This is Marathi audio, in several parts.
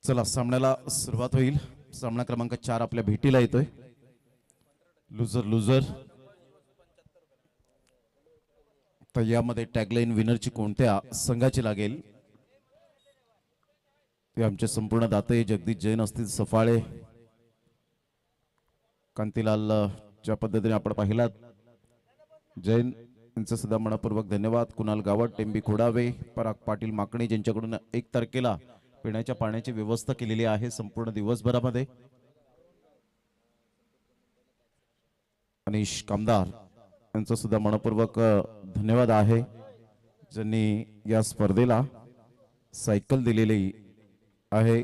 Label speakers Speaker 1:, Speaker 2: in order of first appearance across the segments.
Speaker 1: चला सामन्याला सुरुवात होईल। सामना क्रमांक 4 आपल्या भेटीला येतोय। लूजर लूजर तर यामध्ये टॅगलाईन विनरची कोणत्या संघाची लागेल ते आमचे संपूर्ण दाते जगदीश जैन असतील, सफाळे, कांतीलाल, ज्या पद्धतीने आपण पाहिलात जैन यांचं सुद्धा मनपूर्वक धन्यवाद। कुणाल गावट, टेंबी खोडावे, पराग पाटील माकणे ज्यांच्याकडून 1 तारखेला पिण्याच्या पाण्याची व्यवस्था केलेली आहे संपूर्ण दिवसभरामध्ये। अनिश कामदार यांचं सुद्धा मनपूर्वक धन्यवाद आहे ज्यांनी या स्पर्धेला सायकल दिलेली आहे,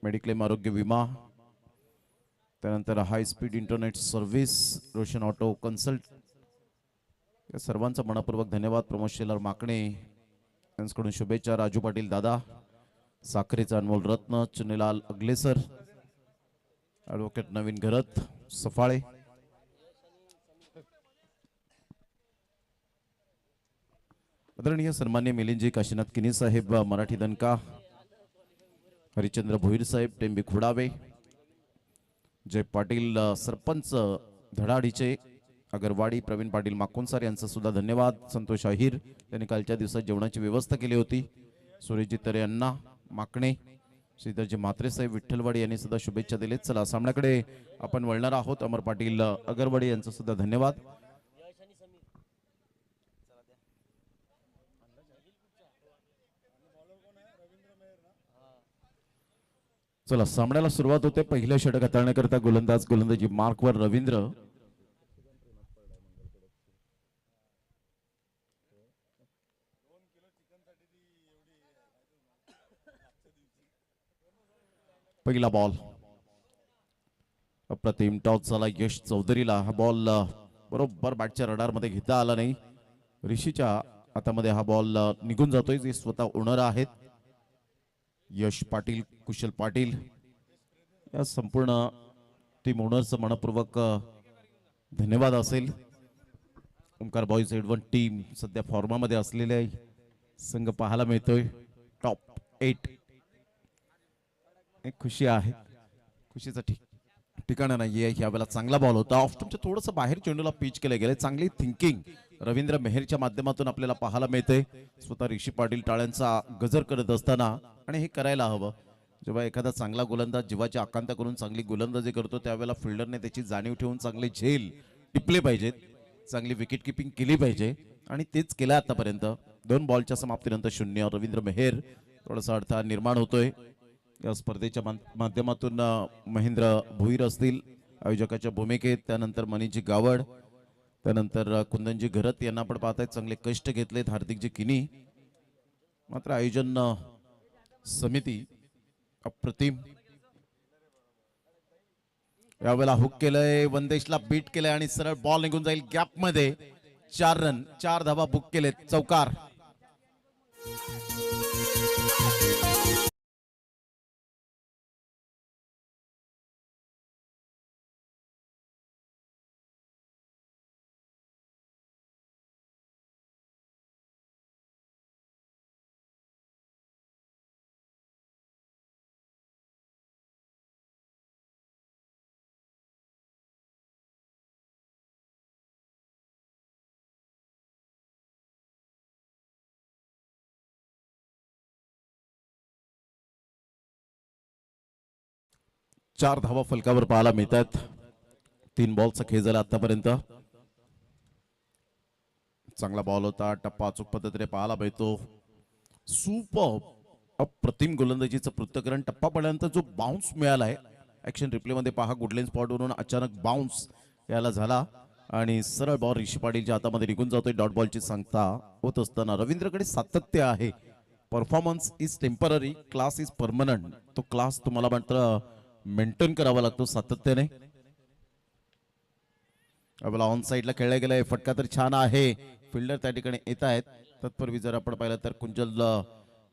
Speaker 1: मेडिक्लेम आरोग्य विमा, त्यानंतर high speed internet service, Roshan auto consult, या सर्वांचा मनपूर्वक धन्यवाद। प्रमोद शेलार माकणे यांच्याकडून शुभेच्छा। राजू पाटील दादा, साखरेचा अनमोल रत्न, चुनीलाल अगलेसर, ॲडव्होकेट नवीन घरत, सफाळे, आदरणीय सन्मान्य मिलिंदजी काशीनाथ किनी साहेब, मराठी दणका, हरिचंद्र भोईर साहेब, टेंबी खोडावे, जय पाटील सरपंच धडाडीचे, अगरवाडी, प्रवीण पाटील माकुनसार यांचा सुद्धा धन्यवाद। संतोष अहिर यांनी कालच्या दिवसात जेवणाची व्यवस्था केली होती। सुरेशजी तरे यांना माकणे, श्रीधरजी म्हात्रे साहेब विठ्ठलवाडी यांनी सुद्धा शुभेच्छा दिलेत। चला सामन्याकडे आपण वळणार आहोत। अमर पाटील अगरवाडी यांचा सुद्धा धन्यवाद। चला सामन्याला सुरुवात होते। पहिल्या षटक हाताळण्याकरता गोलंदाजी मार्कवर रवींद्र, पहिला बॉल अप्रतिम टॉस झाला यश चौधरीला। हा बॉल बरोबर बॅटच्या रडार मध्ये घेता आला नाही, ऋषीच्या हातामध्ये हा बॉल निघून जातोय, जे स्वतः ओनर आहेत यश पाटील, कुशल पाटील, या संपूर्ण टीम ओनरचं मनपूर्वक धन्यवाद असेल। ओमकार बॉईज एडवन टीम सध्या फॉर्मामध्ये असलेले संघ पाहायला मिळतोय। टॉप 8 एक खुशी आहे, खुशीचं ठिकाण नाहीये। यावेळेला चांगला बॉल होता, ऑफ स्टंपच्या थोडंसं बाहेर चेंडूला पिच केले गेले। चांगली थिंकिंग रवींद्र मेहरच्या माध्यमातून आपल्याला पाहायला मिळते। स्वतः ऋषी पाटील टाळ्यांचा गजर करत असताना, आणि हे करायला हवं जेव्हा एखादा चांगला गोलंदाज जीवाची आकांक्षा करून चांगली गोलंदाजी करतो त्यावेळेला फिल्डरने त्याची जाणीव ठेवून चांगले झेल टिपले पाहिजेत, चांगली विकेट किपिंग केली पाहिजे, आणि तेच केलं आतापर्यंत। 2 बॉलच्या समाप्तीनंतर 0 रवींद्र मेहर, थोडासा अडथळा निर्माण होतोय। या स्पर्धेच्या माध्यमातून महेंद्र भोईर असतील आयोजकाच्या भूमिकेत, त्यानंतर मनीषजी गावड, त्यानंतर कुंदनजी घरत यांना आपण पाहताय चांगले कष्ट घेतलेत। हार्दिकजी किनी, मात्र आयोजन समिती अप्रतिम। यावेळेला हुक केलंय, वंदेशला बीट केलंय आणि सरळ बॉल निघून जाईल गॅप मध्ये। 4 रन, 4 धावा बुक केलेत, चौकार। चार धावा फलकावर पाहायला मिळतात। 3 बॉलचा खेळ झाला आतापर्यंत। चांगला बॉल होता, टप्पा अचूक पद्धतीने पाहायला मिळतो। सुपर अप्रतिम गोलंदाजीचं पृथक्करण। टप्पा पडल्यानंतर जो बाउन्स मिळाला आहे, ऍक्शन रिप्ले मध्ये पहा, गुडलेन स्पॉट वरून अचानक बाउन्स याला झाला आणि सरळ बॉल ऋषी पाटीलच्या हातामध्ये निघून जातोय। डॉट बॉलची सांगता होत असताना रवींद्रकडे सातत्य आहे। Performance is temporary, class is permanent. तो क्लास तुम्हाला मात्र मेंटेन करावा लागतो सातत्याने। आपला ऑन साइडला खेळला गेलाय, फटका तर छान आहे, फिल्डर त्या ठिकाणी येत आहेत। तत्पूर्वी जर आपण पाहिलं तर कुंजल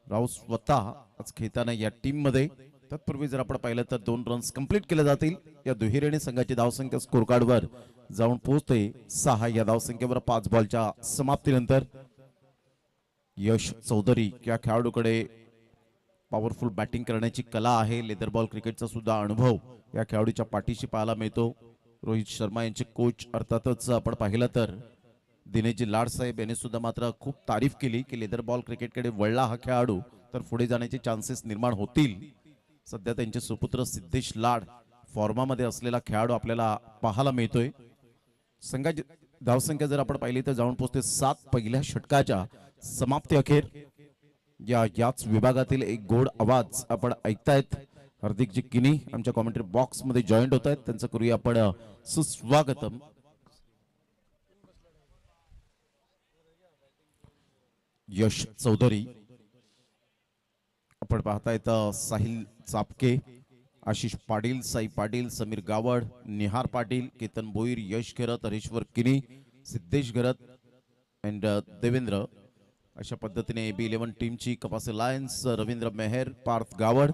Speaker 1: राव स्वतः आज खेळताना या टीम मध्ये। तत्पूर्वी जर आपण पाहिलं तर 2 रन्स कंप्लीट केले जातील। या दुहेरीने संघाची धावसंख्या स्कोर कार्डवर जाऊन पोहोचते 6। या धावसंख्येवर 5 बॉलच्या समाप्तीनंतर यश चौधरी या खेळाडूकडे पॉवरफुल बॅटिंग करण्याची कला आहे. लेदर बॉल क्रिकेटचा सुद्धा अनुभव या खेळाडूच्या पाठीशी पाहायला मिळतो. रोहित शर्मा यांचे कोच अर्थातच आपण पाहिलं तर दिनेशजी लाड साहेब यांनी सुद्धा मात्र खूप तारीफ केली की लेदर बॉल क्रिकेटकडे वळला हा खेळाडू तर पुढे जाण्याचे चान्सेस निर्माण होतील. सध्या त्यांचे सुपुत्र सिद्धेश लाड फॉर्मामध्ये असलेला खेळाडू आपल्याला पाहायला मिळतोय. संघाची धावसंख्या जर आपण पाहिली तर जाऊन पोहोचते 7 पहिल्या षटकाच्या समाप्ती अखेर. याच विभागातील एक गोड आवाज आपण ऐकतायत. हार्दिकजी किनी आमच्या कॉमेंट्री बॉक्स मध्ये जॉईंट होत आहेत. त्यांचं करूया आपण सुस्वागतम. यश चौधरी आपण पाहतायत. साहिल चापके, आशिष पाटील, साई पाटील, समीर गावड, निहार पाटील, केतन भोईर, यश घरत, हरीश्वर किनी, सिद्धेश घरत अँड देवेंद्र. अशा पद्धतीने AB11 टीमची कपासे लायन्स रवींद्र मेहर, पार्थ गावड,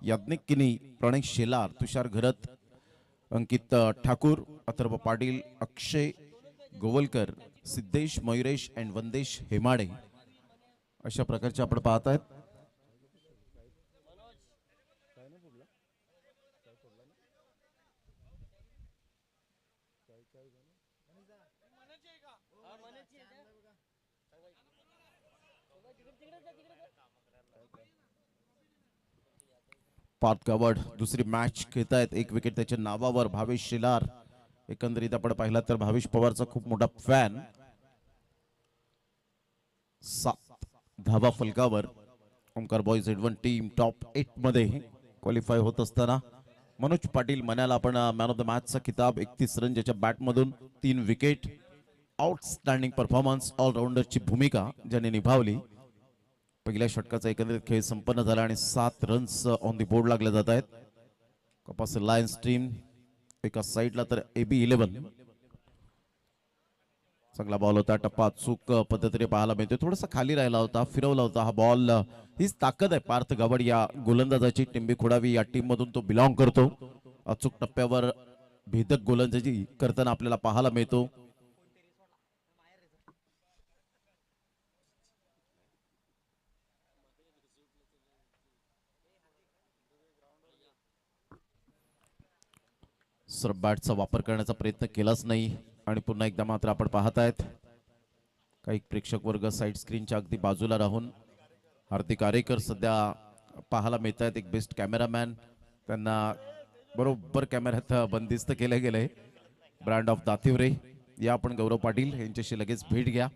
Speaker 1: याज्ञिक किनी, प्रणय शेलार, तुषार घरत, अंकित ठाकूर, अथर्व पाटील, अक्षय गोवलकर, सिद्धेश मयुरेश अँड वंदेश हेमाडे अशा प्रकारचे आपण पाहतायत. पार्थ गावड दुसरी मॅच खेळतायत. एक विकेट त्याच्या नावावर. भावेश शेलार, एकंदरीत आपण पाहिला तर भावेश पवारचा खूप मोठा फॅन. 7 धावा फलकावर. Omkar boys Z1 team top 8 मध्ये क्वालिफाय होत असताना मनोज पाटील मनाला आपण मॅन ऑफ द मॅचचा किताब. 31 रन ज्याच्या बॅटमधून 3 विकेट. आउटस्टँडिंग परफॉर्मन्स, ऑलराऊंडरची भूमिका ज्याने निभावली. पहिल्या षटकाचा एकंदरीत खेळ संपन्न झाला आणि 7 रन्स ऑन दी बोर्ड लागले जात आहेत. कपासे लायन्स टीम एका साईडला तर AB11 चांगला बॉल होता. टप्पा चूक पद्धतीने पाहायला मिळतोय. थोडासा खाली राहिला होता, फिरवला होता हा बॉल. हीच ताकद आहे पार्थ गावड या गोलंदाजाची. टिंबी खोडावी या टीम मधून तो बिलॉंग करतो. अचूक टप्प्यावर भेदक गोलंदाजी करताना आपल्याला पाहायला मिळतो. सर बॅटचा वापर करण्याचा प्रयत्न केलाच नाही आणि पुन्हा एकदा मात्र आपण पाहतायत काही प्रेक्षक वर्ग साईड स्क्रीनच्या अगदी बाजूला राहून. हार्दिक आरेकर सध्या पाहायला मिळत आहेत. एक बेस्ट कॅमेरामॅन, त्यांना बरोबर कॅमेऱ्यात बंदिस्त केले गेले. ब्रँड ऑफ दातिवरे या आपण गौरव पाटील यांच्याशी लगेच भेट घ्या.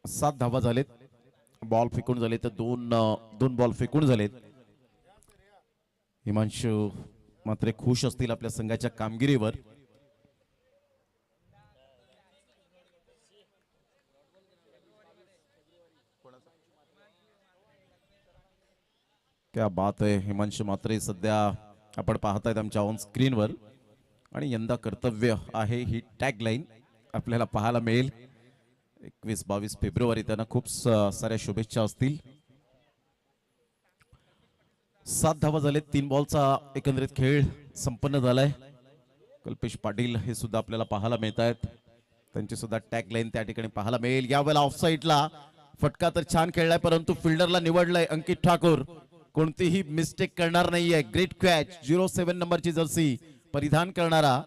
Speaker 1: 7 धावा झालेत. बॉल फेकून झाले तर दोन बॉल फेकून झालेत. हिमांशू मात्र खुश असतील आपल्या संघाच्या कामगिरीवर. क्या बात आहे. हिमांशू मात्रे सध्या आपण पाहतायत आमच्या ऑन स्क्रीनवर. आणि यंदा कर्तव्य आहे ही टॅग लाईन आपल्याला पाहायला मिळेल. 21-22 फेब्रुवारी त्यांना खूप साऱ्या शुभेच्छा असतील. 7 धावा झालेत. 3 बॉलचा एकंदरीत खेळ संपन्न झालाय. कल्पेश पाटील हे सुद्धा आपल्याला पाहायला मिळत आहेत. त्यांची सुद्धा टॅग लाईन त्या ठिकाणी पाहायला मिळेल. यावेळेला ऑफसाईडला फटका तर छान खेळलाय परंतु फिल्डरला निवडलाय अंकित ठाकूर. कोणतीही मिस्टेक करणार नाहीये. Great catch. 07 नंबरची जर्सी परिधान करणारा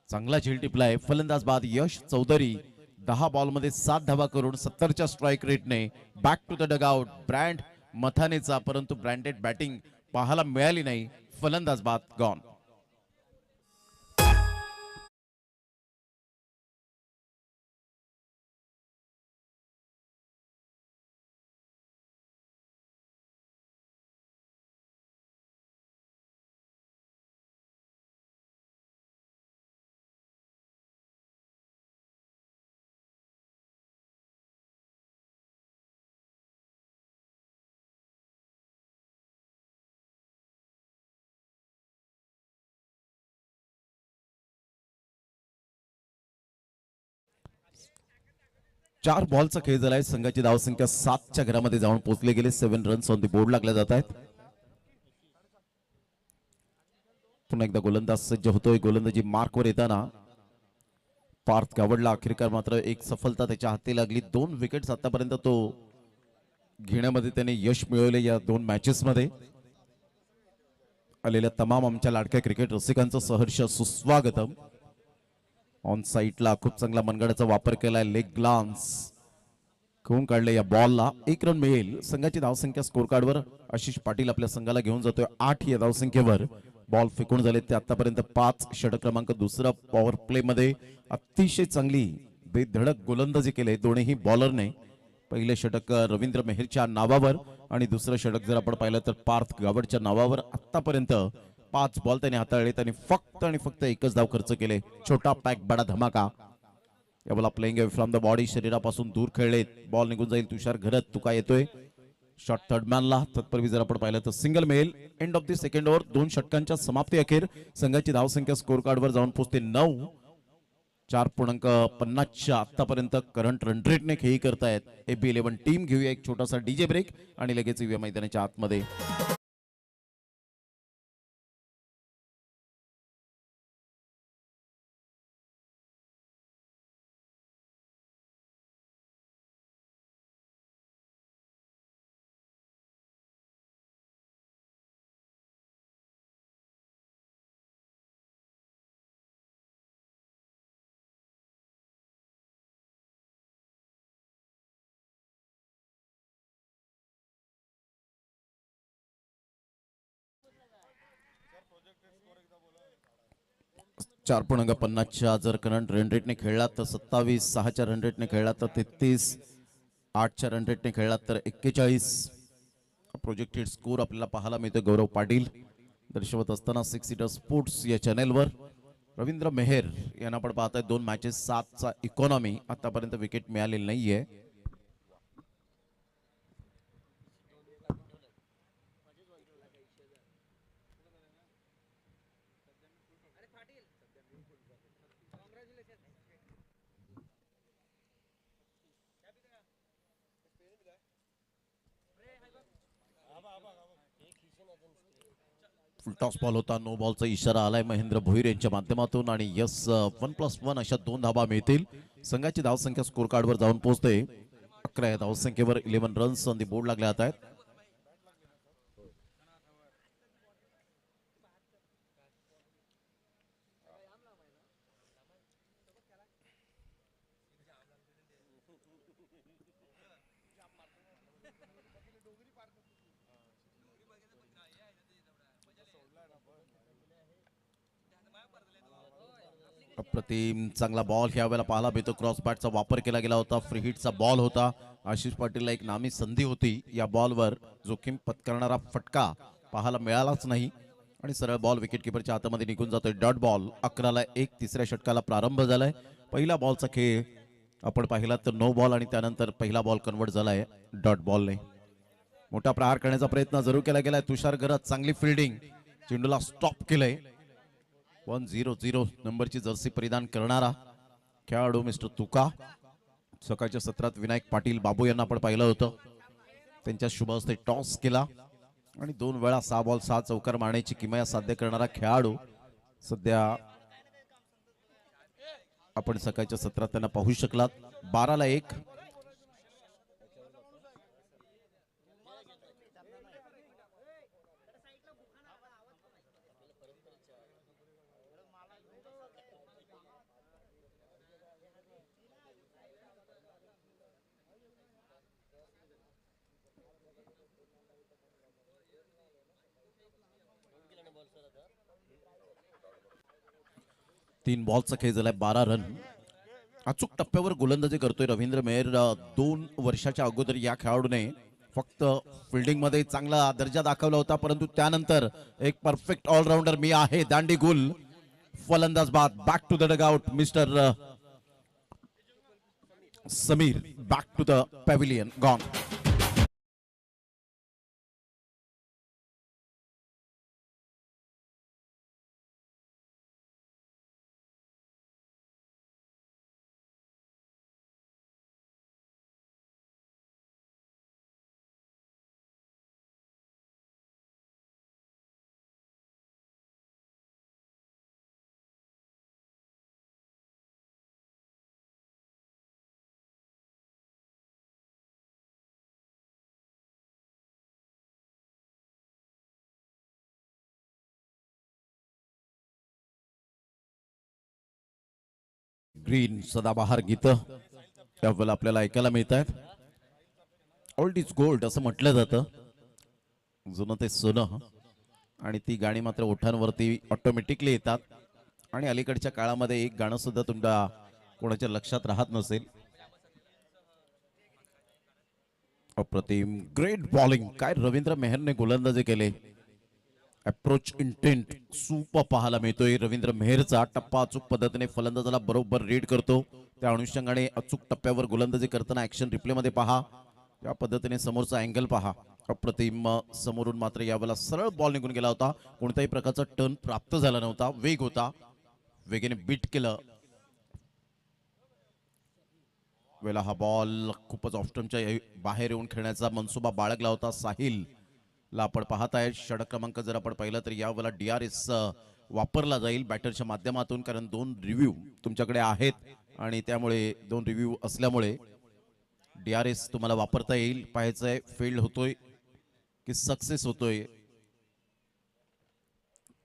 Speaker 1: चांगला झेल टिपलाय. फलंदाज बाद यश चौधरी 10 बॉलमध्ये 7 धावा करून 70च्या स्ट्राईक रेटने back to the dugout. Brand मथानेचा परंतु ब्रँडेड बॅटिंग पाहायला मिळाली नाही. फलंदाज बाद गॉन. चार बॉलचा खेळ झालाय. संघाची धावसंख्या 7च्या घरामध्ये जाऊन पोहोचले गेले. 7 रन्स ऑन द बोर्ड लागले जात आहेत. पुन्हा एकदा गोलंदाज सज्ज होतोय. गोलंदाजी मार्कवर येताना पार्थ गावडला अखेरकार मात्र एक सफलता त्याच्या हाती लागली. 2 विकेट्स आतापर्यंत तो घेण्यामध्ये त्याने यश मिळवले या 2 मॅचेसमध्ये. आलेल्या तमाम आमच्या लाडक्या क्रिकेट रसिकांचं सहर्ष सुस्वागतम. ऑन साईटला खूप चांगला मनगडाचा वापर केलाय. लेग ग्लान्स घेऊन काढले या बॉलला. 1 रन मिळेल. संघाची धावसंख्या स्कोर कार्डवर आशिष पाटील आपल्या संघाला घेऊन जातोय 8 या धावसंख्येवर. बॉल फेकून झाले ते आतापर्यंत 5. षटक क्रमांक 2 पॉवर प्ले मध्ये अतिशय चांगली बेधडक गोलंदाजी केले दोन्ही बॉलरने. पहिले षटक रवींद्र मेहरच्या नावावर आणि दुसरं षटक जर आपण पाहिलं तर पार्थ गावडच्या नावावर. आतापर्यंत 5 बॉल त्याने हाताळले. त्यांनी फक्त आणि फक्त 1च धाव खर्च केले. छोटा पॅक बडा धमाका. या ball playing from the body, शरीरापासून दूर खेळले. बॉल निघून जाईल. तुषार घरत तुका येतोय शॉट थर्ड मॅनला. तत्पूर्वी जर आपण पाहिलं तर सिंगल मिळेल. End of the second over. 2 षटकांच्या समाप्ती अखेर संघाची धावसंख्या स्कोर कार्डवर जाऊन पोहोचते 9. 4.50च्या आतापर्यंत करंट रन रेटने खेळी करतायत AB11 टीम. घेऊया एक छोटासा डीजे ब्रेक आणि लगेच येऊया मैदानाच्या आतमध्ये. चार 4.50च्या जर करंट रन रेटने खेळला तर 27. 6च्या रन रेटने खेळला तर 33. 8च्या रन रेटने खेळला तर 41. प्रोजेक्टेड स्कोर आपल्याला पाहायला मिळतो. गौरव पाटील दर्शवत असताना 6 सीटर स्पोर्ट्स या चॅनेलवर. रवींद्र मेहर यांना आपण पाहताय 2 मॅचेस 7चा इकॉनॉमी. आतापर्यंत विकेट मिळालेली नाहीये. टॉस बॉल होता. नो बॉलचा इशारा आलाय महेंद्र भोईर यांच्या माध्यमातून आणि यस 1+1 अशा 2 धाबा मिळतील. संघाची धावसंख्या स्कोर कार्डवर जाऊन पोहोचते 11 या धावसंख्येवर. 11 रन्स ऑन दी बोर्ड लागले जात आहेत. अप्रतिम चांगला बॉल ह्या वेळेला पाहायला मिळतो. क्रॉस बॅटचा वापर केला गेला होता. फ्री हिटचा बॉल होता. आशिष पाटीलला एक नामी संधी होती. या बॉलवर जोखीम पत्करणारा फटका पाहायला मिळालाच नाही आणि सरळ बॉल विकेट किपरच्या हातामध्ये निघून जातोय. Dot ball. 11ला 1. तिसऱ्या षटकाला प्रारंभ झालाय. पहिला बॉलचा खेळ आपण पाहिला तर नो बॉल आणि त्यानंतर पहिला बॉल कन्वर्ट झालाय डॉट बॉलने. मोठा प्रहार करण्याचा प्रयत्न जरूर केला गेलाय. तुषार घरत चांगली फिल्डिंग. चेंडूला स्टॉप केलंय. 100 नंबरची जर्सी परिधान करणारा खेळाडू मिस्टर तुका. सकाळच्या सत्रात विनायक पाटील बाबू यांना आपण पाहिलं होतं. त्यांच्या शुभ हस्ते टॉस केला आणि 2 वेळा 6 बॉल 6 चौकार मारण्याची किमया साध्य करणारा खेळाडू सध्या आपण सकाळच्या सत्रात त्यांना पाहू शकलात. 12ला 1. तीन बॉलचा खेळ झालाय. 12 रन. अचूक टप्प्यावर गोलंदाजी करतोय रवींद्र मेहर. 2 वर्षाच्या अगोदर या खेळाडूने फक्त फिल्डिंग मध्ये चांगला दर्जा दाखवला होता, परंतु त्यानंतर एक परफेक्ट ऑलराऊंडर मी आहे. दांडी गुल. फलंदाज बाद. Back to the dugout mister Samir. Back to the pavilion. Gone. Green सदाबहार गीतं त्यावेळेला आपल्याला ऐकायला मिळत आहेत. ओल्ड इज गोल्ड असं म्हटलं जातं, जुनं ते सोनं. आणि ती गाणी मात्र ओठांवरती ऑटोमॅटिकली येतात. आणि अलीकडच्या काळामध्ये एक गाणं सुद्धा तुमच्या कोणाच्या लक्षात राहत नसेल. अप्रतिम ग्रेट बॉलिंग, काय रवींद्र मेहरने गोलंदाजी केले. अप्रोच इंटेंट सुपर पाहायला मिळतोय. रवींद्र मेहरचा टप्पा अचूक पद्धतीने फलंदाजाला बरोबर रीड करतो. त्या अनुषंगाने अचूक टप्प्यावर गोलंदाजी करताना ऍक्शन रिप्ले मध्ये पहा, त्या पद्धतीने समोरचा अँगल पहा. अप्रतिम. समोरून मात्र यावेळेला सरळ बॉल निघून गेला होता. कोणत्याही प्रकारचा टर्न प्राप्त झाला नव्हता. वेग होता, वेगाने बीट केलं. वेळेला हा बॉल खूपच ऑफ्टमच्या बाहेर येऊन खेळण्याचा मनसुबा बाळगला होता साहिल ला आपण पाहत आहे. षटक क्रमांक जर आपण पाहिला तर यावेळेला DRS वापरला जाईल बॅटरच्या माध्यमातून, कारण 2 रिव्ह्यू तुमच्याकडे आहेत आणि त्यामुळे 2 रिव्ह्यू असल्यामुळे DRS तुम्हाला वापरता येईल. पाहायचंय फेल्ड होतोय की सक्सेस होतोय,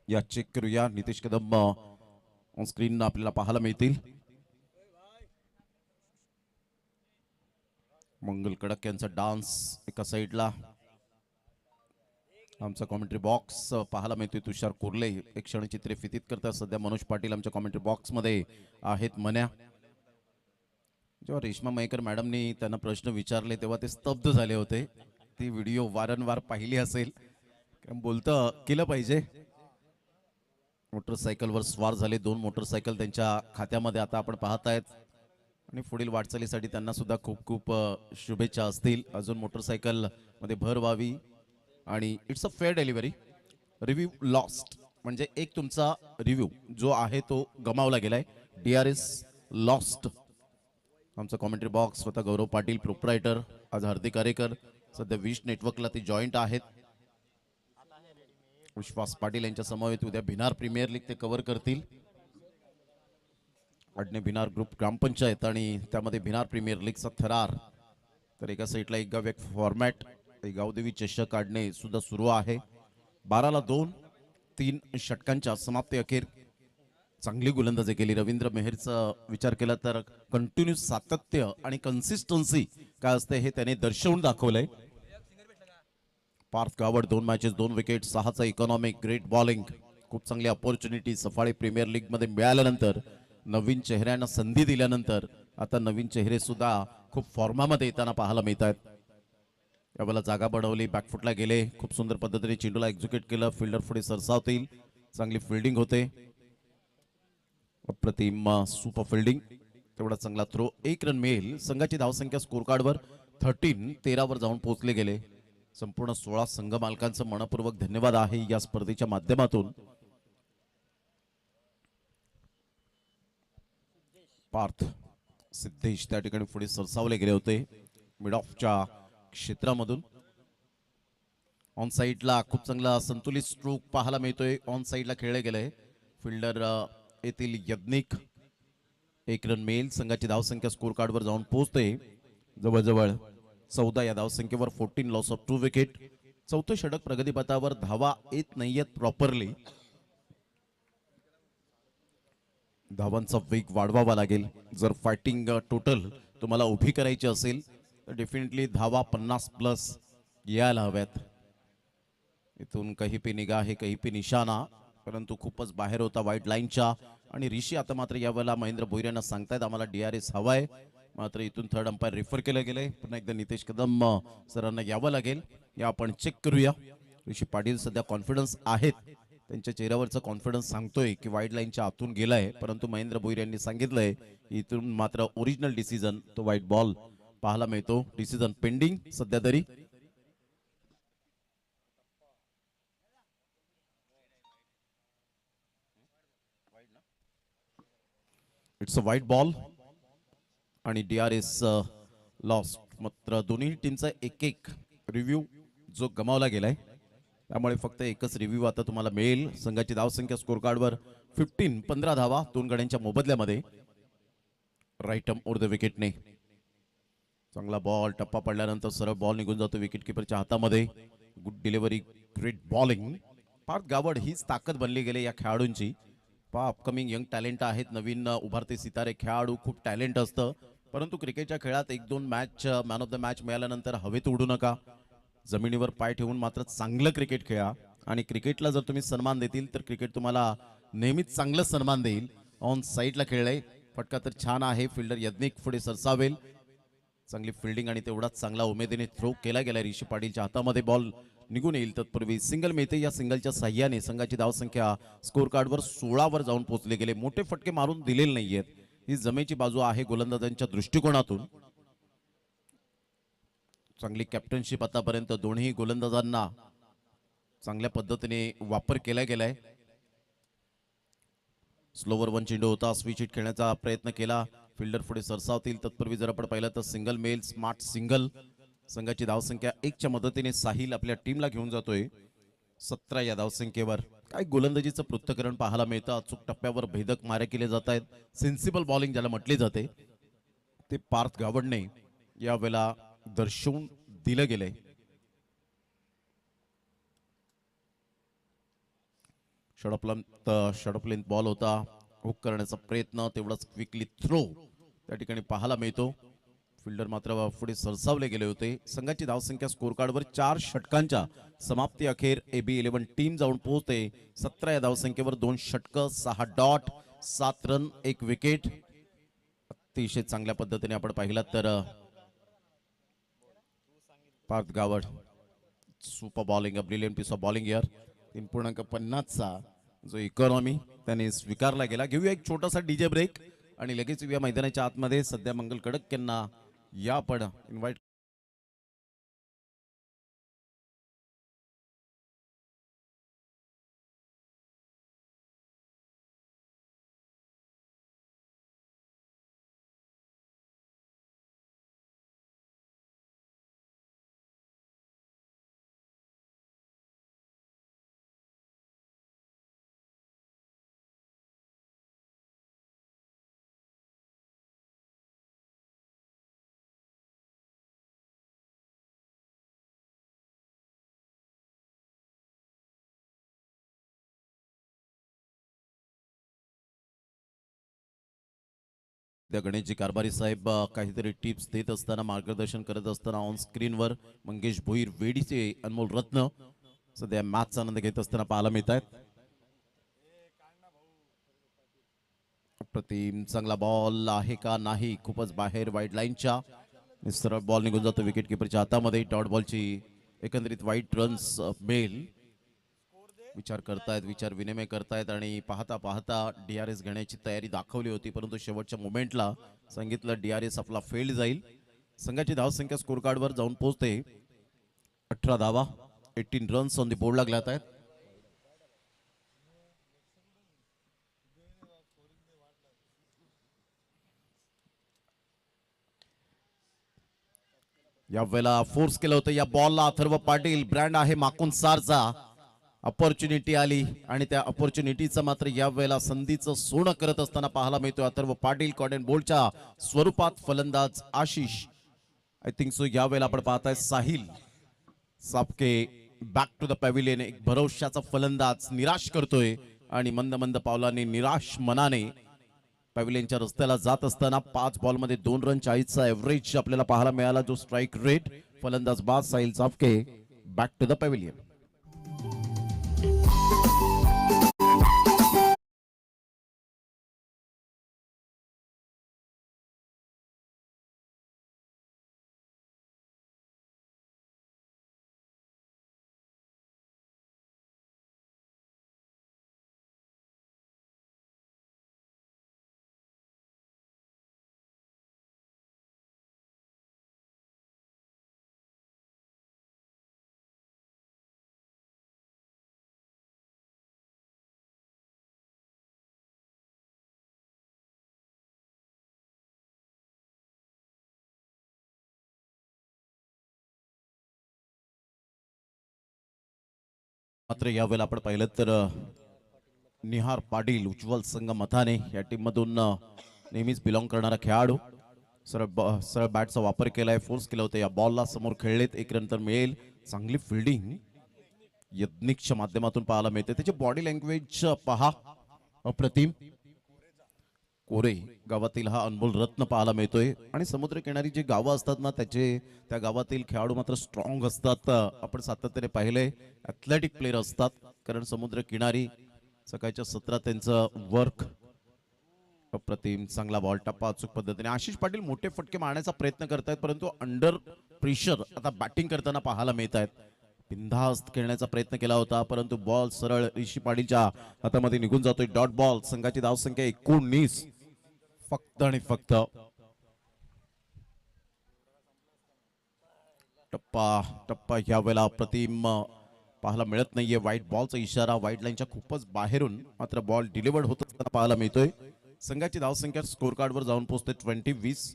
Speaker 1: या चेक करूया. नितेश कदम ऑन स्क्रीन आपल्याला पाहायला मिळतील. मंगल कडक यांचा डान्स एका साईडला. आमचा कॉमेंट्री बॉक्स पाहायला मिळतोय. तुषार कुर्ले एक क्षणचित्रे फितीत करतात. सध्या मनोज पाटील आमच्या कॉमेंट्री बॉक्स मध्ये आहेत. मन्या, जेव्हा रेश्मा मयेकर मॅडमनी त्यांना प्रश्न विचारले तेव्हा ते स्तब्ध झाले होते. ती व्हिडिओ वारंवार पाहिली असेल, बोलतं केलं पाहिजे. मोटरसायकलवर स्वार झाले. 2 मोटरसायकल त्यांच्या खात्यामध्ये आता आपण पाहत आहेत आणि पुढील वाटचालीसाठी त्यांना सुद्धा खूप खूप शुभेच्छा असतील. अजून मोटरसायकल मध्ये भर व्हावी. आणि it's a fair delivery. Review lost म्हणजे एक तुमचा रिव्ह्यू जो आहे तो गमावला गेलाय. DRS lost. आमचा कॉमेंट्री बॉक्स स्वतः गौरव पाटील प्रोप्रायटर, आज हार्दिक आरेकर सध्या विश नेटवर्कला ते जॉईंट आहेत. विश्वास पाटील यांच्या समवेत उद्या भिनार प्रीमियर लीग ते कव्हर करतील. अडणे भिनार ग्रुप ग्रामपंचायत आणि त्यामध्ये भिनार प्रीमियर लीगचा थरार. तर एका साईडला एक गाव एक फॉर्मॅट, गावदेवी चषक अडणे सुद्धा सुरू आहे. 12ला 2, 3 षटकांच्या समाप्ती अखेर चांगली गोलंदाजी केली. रवींद्र मेहरचा विचार केला तर कंटिन्यूस सातत्य आणि कन्सिस्टन्सी काय असते हे त्याने दर्शवून दाखवलंय. पार्थ गावड 2 मॅचेस 2 विकेट 6चा इकॉनॉमिक. ग्रेट बॉलिंग, खूप चांगली अपॉर्च्युनिटी सफाळी प्रीमियर लीग मध्ये मिळाल्यानंतर, नवीन चेहऱ्यांना संधी दिल्यानंतर आता नवीन चेहरे सुद्धा खूप फॉर्मामध्ये येताना पाहायला मिळत आहेत. यावेळेला जागा बनवली, बॅकफुटला गेले, खूप सुंदर पद्धतीने चेंडूला एक्झिक्यूट केलं. फिल्डर पुढे सरसावतील, चांगली फिल्डिंग होते. अप्रतिम सुपर फिल्डिंग, तेवढा चांगला थ्रो. 1 रन मिळेल. संघाची धावसंख्या स्कोर कार्डवर 13 वर जाऊन पोहोचले गेले. संपूर्ण 16 संघ मालकांचं मनपूर्वक धन्यवाद आहे या स्पर्धेच्या माध्यमातून. पार्थ सिद्धेश त्या ठिकाणी पुढे सरसावले गेले होते मिड ऑफच्या क्षेत्रामधून. ऑन साइडला खूप चांगला संतुलित स्ट्रोक पाहायला मिळतोय. ऑन साइडला खेळले गेले. फिल्डर येथील यज्ञिक. 1 रन मिळेल. संघाची धावसंख्या स्कोर कार्डवर जाऊन पोहोचते जवळजवळ 14 या धावसंख्येवर. 14 लॉस ऑफ 2 विकेट. चौथं षटक प्रगतीपथावर. धावा येत नाहीयेत प्रॉपरली. धावांचा वेग वाढवावा लागेल जर फायटिंग टोटल तुम्हाला उभी करायची असेल तर. डेफिनेटली धावा 50+ यायला हव्यात. इथून कहीं पे निगाह कहीं पे निशाणा, परंतु खूपच बाहेर होता वाईट लाईनच्या. आणि ऋषी आता मात्र यावेळेला महेंद्र भोईर सांगतायत आम्हाला DRS हवाय. मात्र इथून थर्ड अंपायर रेफर केलं गेलंय. पुन्हा एकदा नितेश कदम सरांना यावं लागेल. या आपण चेक करूया. ऋषी पाटील सध्या कॉन्फिडन्स आहेत. त्यांच्या चेहऱ्यावरचा कॉन्फिडन्स सांगतोय की वाईड लाईनच्या आतून गेलाय, परंतु महेंद्र भोईर यांनी सांगितलंय इथून मात्र ओरिजिनल डिसिजन तो व्हाईट बॉल पाहायला मिळतो. डिसिजन पेंडिंग सध्या तरी. इट्स अ व्हाईट बॉल आणि DRS लॉस्ट. मात्र दोन्ही टीमचा एक रिव्ह्यू जो गमावला गेलाय, त्यामुळे फक्त एकच रिव्ह्यू आता तुम्हाला मिळेल. संघाची धावसंख्या स्कोर कार्डवर 15 धावा 2 गड्यांच्या मोबदल्यामध्ये. राईट आर्म ओव्हर द विकेटने चांगला बॉल. टप्पा पडल्यानंतर सरळ बॉल निघून जातो विकेट किपरच्या हातामध्ये. Good delivery, great bowling. Parth Gawad हीच ताकद बनली गेली या खेळाडूंची. पहा अपकमिंग यंग टॅलेंट आहेत, नवीन उभारते सितारे खेळाडू, खूप टॅलेंट असतं. परंतु क्रिकेटच्या खेळात एक दोन match man of the match मिळाल्यानंतर हवेत उडू नका. जमिनीवर पाय ठेवून मात्र चांगलं क्रिकेट खेळा. आणि क्रिकेटला जर तुम्ही सन्मान देतील तर क्रिकेट तुम्हाला नेहमीच चांगलं सन्मान देईल. ऑन साईडला खेळलंय, फटका तर छान आहे. फिल्डर यज्ञिक पुढे सरसावेल. चांगली फिल्डिंग आणि तेवढाच चांगला उमेदीने थ्रो केला गेला. ऋषी पाटीलच्या हातामध्ये बॉल निघून येईल तत्पूर्वी सिंगल मिळते. या सिंगलच्या साह्याने संघाची धावसंख्या स्कोर कार्डवर 16 वर जाऊन पोहोचले गेले. मोठे फटके मारून दिलेले नाहीयेत. ही जमेची बाजू आहे गोलंदाजांच्या दृष्टिकोनातून. चांगली कॅप्टनशिप आतापर्यंत दोन्ही गोलंदाजांना चांगल्या पद्धतीने वापर केला गेलाय. स्लोवर वन चेंडू होता, स्विच हिट खेळण्याचा प्रयत्न केला. फिल्डर पुढे सरसावतील तत्पूर्वी जर आपण पाहिलं तर सिंगल मेल स्मार्ट सिंगल. संघाची धावसंख्या 1च्या मदतीने साहिल आपल्या टीमला घेऊन जातोय 17 या धावसंख्येवर. काय गोलंदाजीचं पृथक्करण पाहायला मिळतं. अचूक टप्प्यावर भेदक मारे केले जात आहेत. सेन्सिबल बॉलिंग ज्याला म्हटले जाते ते पार्थ गावडने यावेळेला दर्शवून दिलं गेलंय. शॉर्ट लेंथ बॉल होता. हुक करण्याचा प्रयत्न, तेवढाच क्विकली थ्रो त्या ठिकाणी पाहायला मिळतो. फिल्डर मात्र पुढे सरसावले गेले होते. संघाची धावसंख्या स्कोर कार्डवर 4 षटकांच्या समाप्ती अखेर AB11 टीम जाऊन पोहोचते 17 या धावसंख्येवर. 2 षटकं, 6 डॉट, 7 रन, 1 विकेट. अतिशय चांगल्या पद्धतीने आपण पाहिलात तर Parth Gawad super bowling, brilliant piece of bowling यार. 3.50चा जो इकॉनॉमी त्याने स्वीकारला गेला. घेऊया एक छोटासा डीजे ब्रेक आणि लगेच येऊया मैदानाच्या आतमध्ये. सध्या मंगल कडक यांना या आपण इन्व्हाइट. गणेशजी कारभारी साहेब काहीतरी टिप्स देत असताना, मार्गदर्शन करत असताना ऑन स्क्रीनवर मंगेश भोईर वेडीचे अनमोल रत्न सध्या मॅचचा आनंद घेत असताना पाहायला मिळत आहेत. प्रतिम चांगला बॉल आहे का नाही, खूपच बाहेर वाईड लाईनच्या. सरळ बॉल निघून जातो विकेट किपरच्या हातामध्ये. डॉट बॉलची एकंदरीत वाईट रन्स मिळेल. विचार करतायत, विचार विनिमय करतायत आणि पाहता पाहता DRS घेण्याची तयारी दाखवली होती, परंतु शेवटच्या मोमेंटला सांगितलं DRS आपला फेल जाईल. संघाची धावसंख्या स्कोर कार्डवर जाऊन पोहोचते 18 धावा, 18 रन्स ऑन द बोर्ड लागल्यात आहेत. या वेळेला फोर्स केलं होतं या बॉलला अथर्व पाटील. ब्रँड आहे माकुन सारचा. अपॉर्च्युनिटी आली आणि त्या अपॉर्च्युनिटीचं मात्र या वेळेला संधीचं सोनं करत असताना पाहायला मिळतोय अथर्व पाटील. कॉटन बोल्टच्या स्वरूपात फलंदाज आशिष. आय थिंक सो या वेळेला आपण पाहताय Sahil Sapke back to the pavilion. एक भरवशाचा फलंदाज निराश करतोय आणि मंद मंद पावलाने निराश मनाने पॅव्हिलियनच्या रस्त्याला जात असताना 5 बॉलमध्ये 2 रन 40चा एव्हरेज आपल्याला पाहायला मिळाला. जो स्ट्राईक रेट फलंदाज बाज Sahil Sapke back to the pavilion. मात्र यावेळेला आपण पाहिलं तर निहार पाटील उज्ज्वल संघ मथाने या टीम मधून नेहमीच बिलॉंग करणारा खेळाडू. सरळ बॅटचा वापर केलाय, फोर्स केलं होतं या बॉलला. समोर खेळलेत, 1 रन तर मिळेल. चांगली फिल्डिंग यज्ञिकच्या माध्यमातून पाहायला मिळते. त्याची बॉडी लँग्वेज पहा अप्रतिम. कोरे गावातील हा अनमोल रत्न पाहायला मिळतोय आणि समुद्रकिनारी जी गावं असतात ना त्या गावातील खेळाडू मात्र स्ट्रॉंग असतात. आपण सातत्याने पाहिले ॲथलेटिक प्लेयर असतात कारण समुद्रकिनारी सकाळच्या सत्रात त्यांचं वर्क. अप्रतिम चांगला बॉल टप्पा अचूक पद्धतीने. आशिष पाटील मोठे फटके मारण्याचा प्रयत्न करतायत परंतु अंडर प्रेशर आता बॅटिंग करताना पाहायला मिळत आहेत. बिनधास्त खेळण्याचा प्रयत्न केला होता परंतु बॉल सरळ ऋषी पाटीलच्या हातामध्ये निघून जातोय. Dot ball. संघाची धावसंख्या 19 फक्त आणि फक्त. टप्पा टप्पा ह्या वेळेला अप्रतिम पाहायला मिळत नाहीये. व्हाईट बॉलचा इशारा व्हाईट लाईनच्या खूपच बाहेरून मात्र बॉल डिलिव्हर्ड होत असताना पाहायला मिळतोय. संघाची धावसंख्या स्कोर कार्डवर जाऊन पोहोचते 20-20.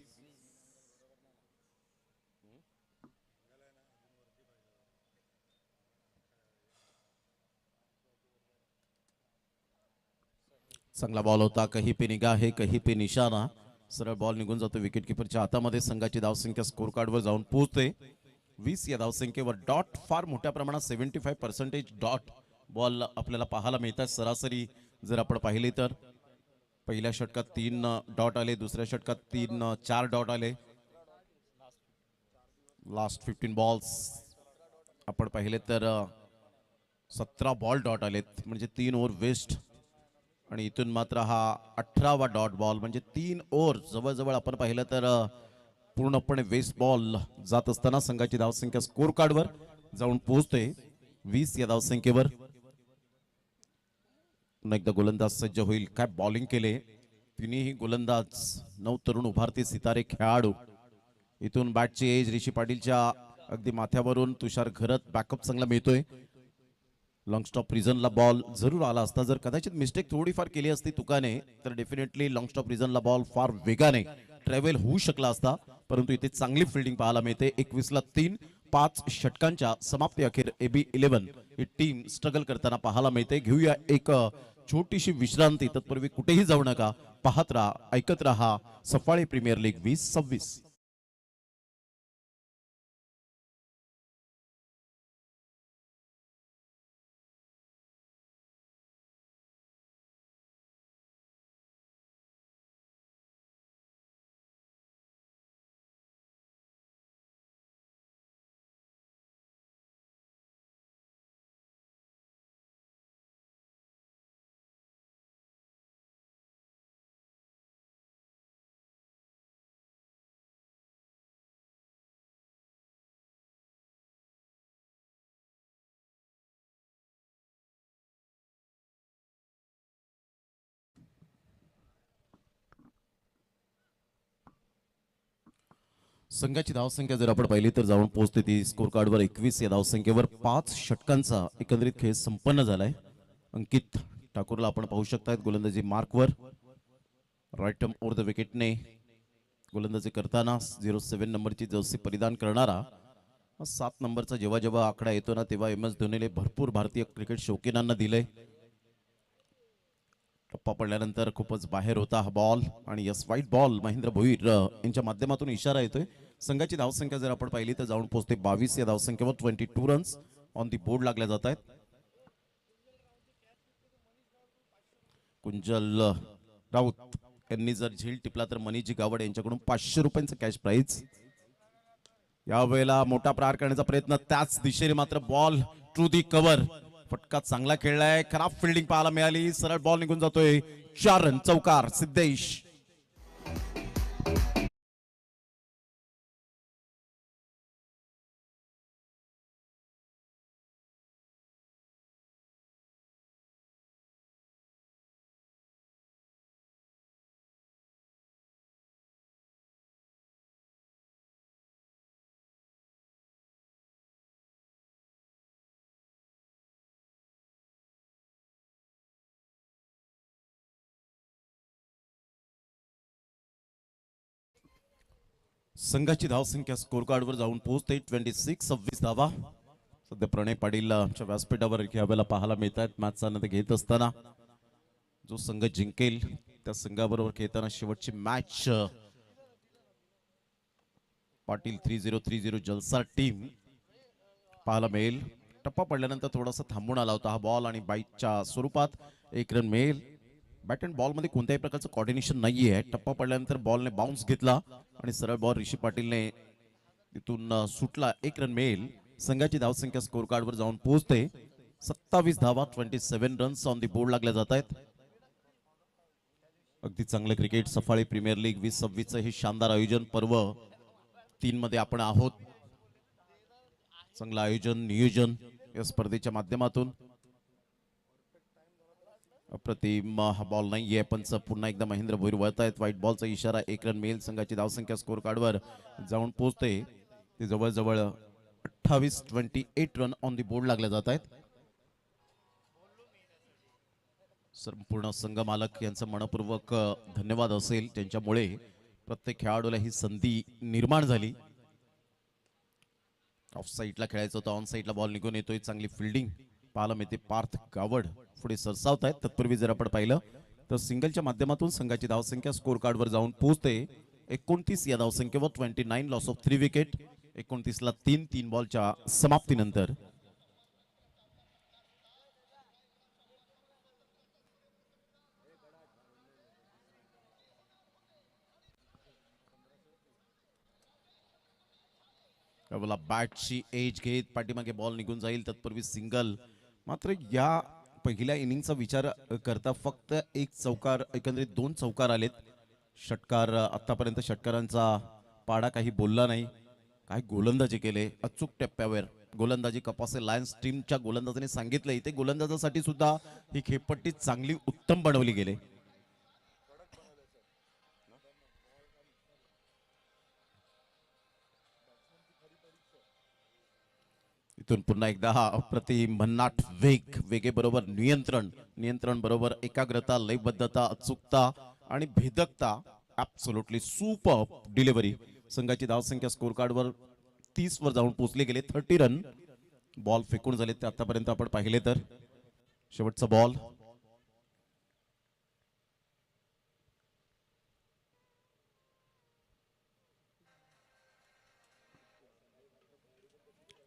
Speaker 1: चांगला बॉल होता. कहीं पे निगाह है कहीं पे निशाणा. सरळ बॉल निघून जातो विकेट किपरच्या हातामध्ये. संघाची धावसंख्या स्कोर कार्डवर जाऊन पोहोचते 20 या धावसंख्येवर. डॉट फार मोठ्या प्रमाणात 75% डॉट बॉल आपल्याला पाहायला मिळतात. सरासरी जर आपण पाहिले तर पहिल्या षटकात 3 डॉट आले, दुसऱ्या षटकात 4 डॉट आले. लास्ट 15 बॉल्स आपण पाहिले तर 17 बॉल डॉट आलेत म्हणजे 3 ओव्हर वेस्ट. आणि इथून मात्र हा 18वा डॉट बॉल म्हणजे 3 ओव्हर जवळजवळ आपण पाहिलं तर पूर्णपणे वेस्ट बॉल जात असताना संघाची धावसंख्या स्कोर कार्डवर जाऊन पोहोचते 20 या धावसंख्येवर. पुन्हा एकदा गोलंदाज सज्ज होईल. काय बॉलिंग केले तिन्ही गोलंदाज. 9 तरुण उभारते सितारे खेळाडू. इथून बॅटची एज ऋषी पाटीलच्या अगदी माथ्यावरून तुषार घरत बॅकअप चांगला मिळतोय. लॉंग स्टॉप रिझनला बॉल जरूर आला असता. जर कदाचित मिस्टेक थोडीफार केली असती तुकाने तर डेफिनेटली लॉंग स्टॉप रिझनला बॉल फार वेगाने ट्रॅव्हल होऊ शकला असता. परंतु इथे चांगली फिल्डिंग पाहायला मिळते. 21 ला 3. 5 षटकांच्या समाप्ती अखेर AB 11 ही टीम स्ट्रगल करताना पाहायला मिळते. घेऊया एक छोटीशी विश्रांती. तत्पूर्वी कुठेही जाऊ नका. पाहत राहा, ऐकत राहा सफाळे प्रीमियर लीग 2026. संघाची धावसंख्या जर आपण पाहिली तर जाऊन पोहोचते ती स्कोर कार्डवर 21 या धावसंख्येवर. 5 षटकांचा एकंदरीत खेळ संपन्न झालाय. अंकित ठाकूरला आपण पाहू शकतायत गोलंदाजी मार्कवर. राईट आर्म ओव्हर द विकेटने गोलंदाजी करताना 07 नंबरची जर्सी परिधान करणारा 7 नंबरचा जेव्हा जेव्हा आकडा येतो ना तेव्हा MS धोनीने भरपूर भारतीय क्रिकेट शौकीनांना दिले. टप्पा पडल्यानंतर खूपच बाहेर होता हा बॉल आणि yes white ball. Mahendra Bhoir यांच्या माध्यमातून इशारा येतोय. संघाची धावसंख्या जर आपण पाहिली तर जाऊन पोहोचते 22 या धावसंख्येवर. 22 रन्स ऑन दी बोर्ड लागल्या जात आहेत. कुंजल राऊत यांनी जर झील टिपला तर मनीजी गावड यांच्याकडून 500 रुपयांचं कॅश प्राइज. यावेळेला मोठा प्रहार करण्याचा प्रयत्न त्याच दिशेने मात्र बॉल टू दी कव्हर. फटका चांगला खेळलाय. खराब फिल्डिंग पाहायला मिळाली. सरळ बॉल निघून जातोय. 4 रन चौकार सिद्धेश. संघाची धावसंख्या स्कोर कार्डवर जाऊन पोहोचते 26 धावा. सध्या प्रणय पाटील व्यासपीठावर यावेळेला पाहायला मिळतात. मॅचचा आनंद घेत असताना जो संघ जिंकेल त्या संघाबरोबर खेळताना शेवटची मॅच पाटील 3030 जलसा टीम पाहायला मिळेल. टप्पा पडल्यानंतर थोडासा थांबून आला होता हा बॉल आणि बाईटच्या स्वरूपात 1 रन मिळेल. बॅट अँड बॉल मध्ये कोणत्याही प्रकारचं कॉर्डिनेशन नाहीये. टप्पा पडल्यानंतर बॉलने बाउन्स घेतला आणि सरळ बॉल ऋषी पाटीलने तिथून सुटला. 1 रन मिळेल. संघाची धावसंख्या स्कोर कार्डवर जाऊन पोहोचते 27 धावा. 27 रन्स ऑन दी बोर्ड लागल्या जात आहेत. अगदी चांगलं क्रिकेट. सफाळी प्रीमियर लीग 2026 हे शानदार आयोजन पर्व 3 मध्ये आपण आहोत. चांगलं आयोजन नियोजन या स्पर्धेच्या माध्यमातून. अप्रतिम हा बॉल नाहीये. पंच पुन्हा एकदा महेंद्र भोईर वळतायत. व्हाईट बॉलचा इशारा. 1 रन मिळेल. संघाची धावसंख्या स्कोर कार्डवर जाऊन पोहोचते ते जवळजवळ 28 रन ऑन दी बोर्ड लागल्या जात आहेत. संपूर्ण संघ मालक यांचं मनपूर्वक धन्यवाद असेल. त्यांच्यामुळे प्रत्येक खेळाडूला ही संधी निर्माण झाली. ऑफ साईडला खेळायचं होतं. ऑन साईडला बॉल निघून येतोय. चांगली फिल्डिंग पाहायला मिळते. पार्थ गावड पुढे सरसावत आहेत. तत्पूर्वी जर आपण पाहिलं तर सिंगलच्या माध्यमातून संघाची धावसंख्या स्कोर कार्डवर जाऊन पोहोचते 29 या धावसंख्येवर. 29 लॉस ऑफ 3 विकेट. 29 ला 3 बॉलच्या समाप्तीनंतर. बॅटची एज घेत पाठीमागे बॉल निघून जाईल. तत्पूर्वी सिंगल. मात्र या पहिल्या इनिंगचा विचार करता फक्त एक चौकार, एकंदरीत 2 चौकार आलेत. षटकार आतापर्यंत षटकारांचा पाडा काही बोलला नाही. काय गोलंदाजी केले अचूक टप्प्यावर. गोलंदाजी कपासे लायन्स टीमच्या गोलंदाजाने सांगितलं. इथे गोलंदाजासाठी सुद्धा ही खेळपट्टी चांगली उत्तम बनवली गेली. इथून पुन्हा एकदा हा अप्रतिम भन्नाट वेग. वेगेबरोबर नियंत्रण बरोबर एकाग्रता, लयबद्धता, अचूकता आणि भेदकता. Absolutely super delivery. संघाची धावसंख्या स्कोर कार्डवर 30 वर जाऊन पोहोचले गेले. 30 रन. बॉल फेकून झाले ते आतापर्यंत आपण पाहिले तर. शेवटचा बॉल.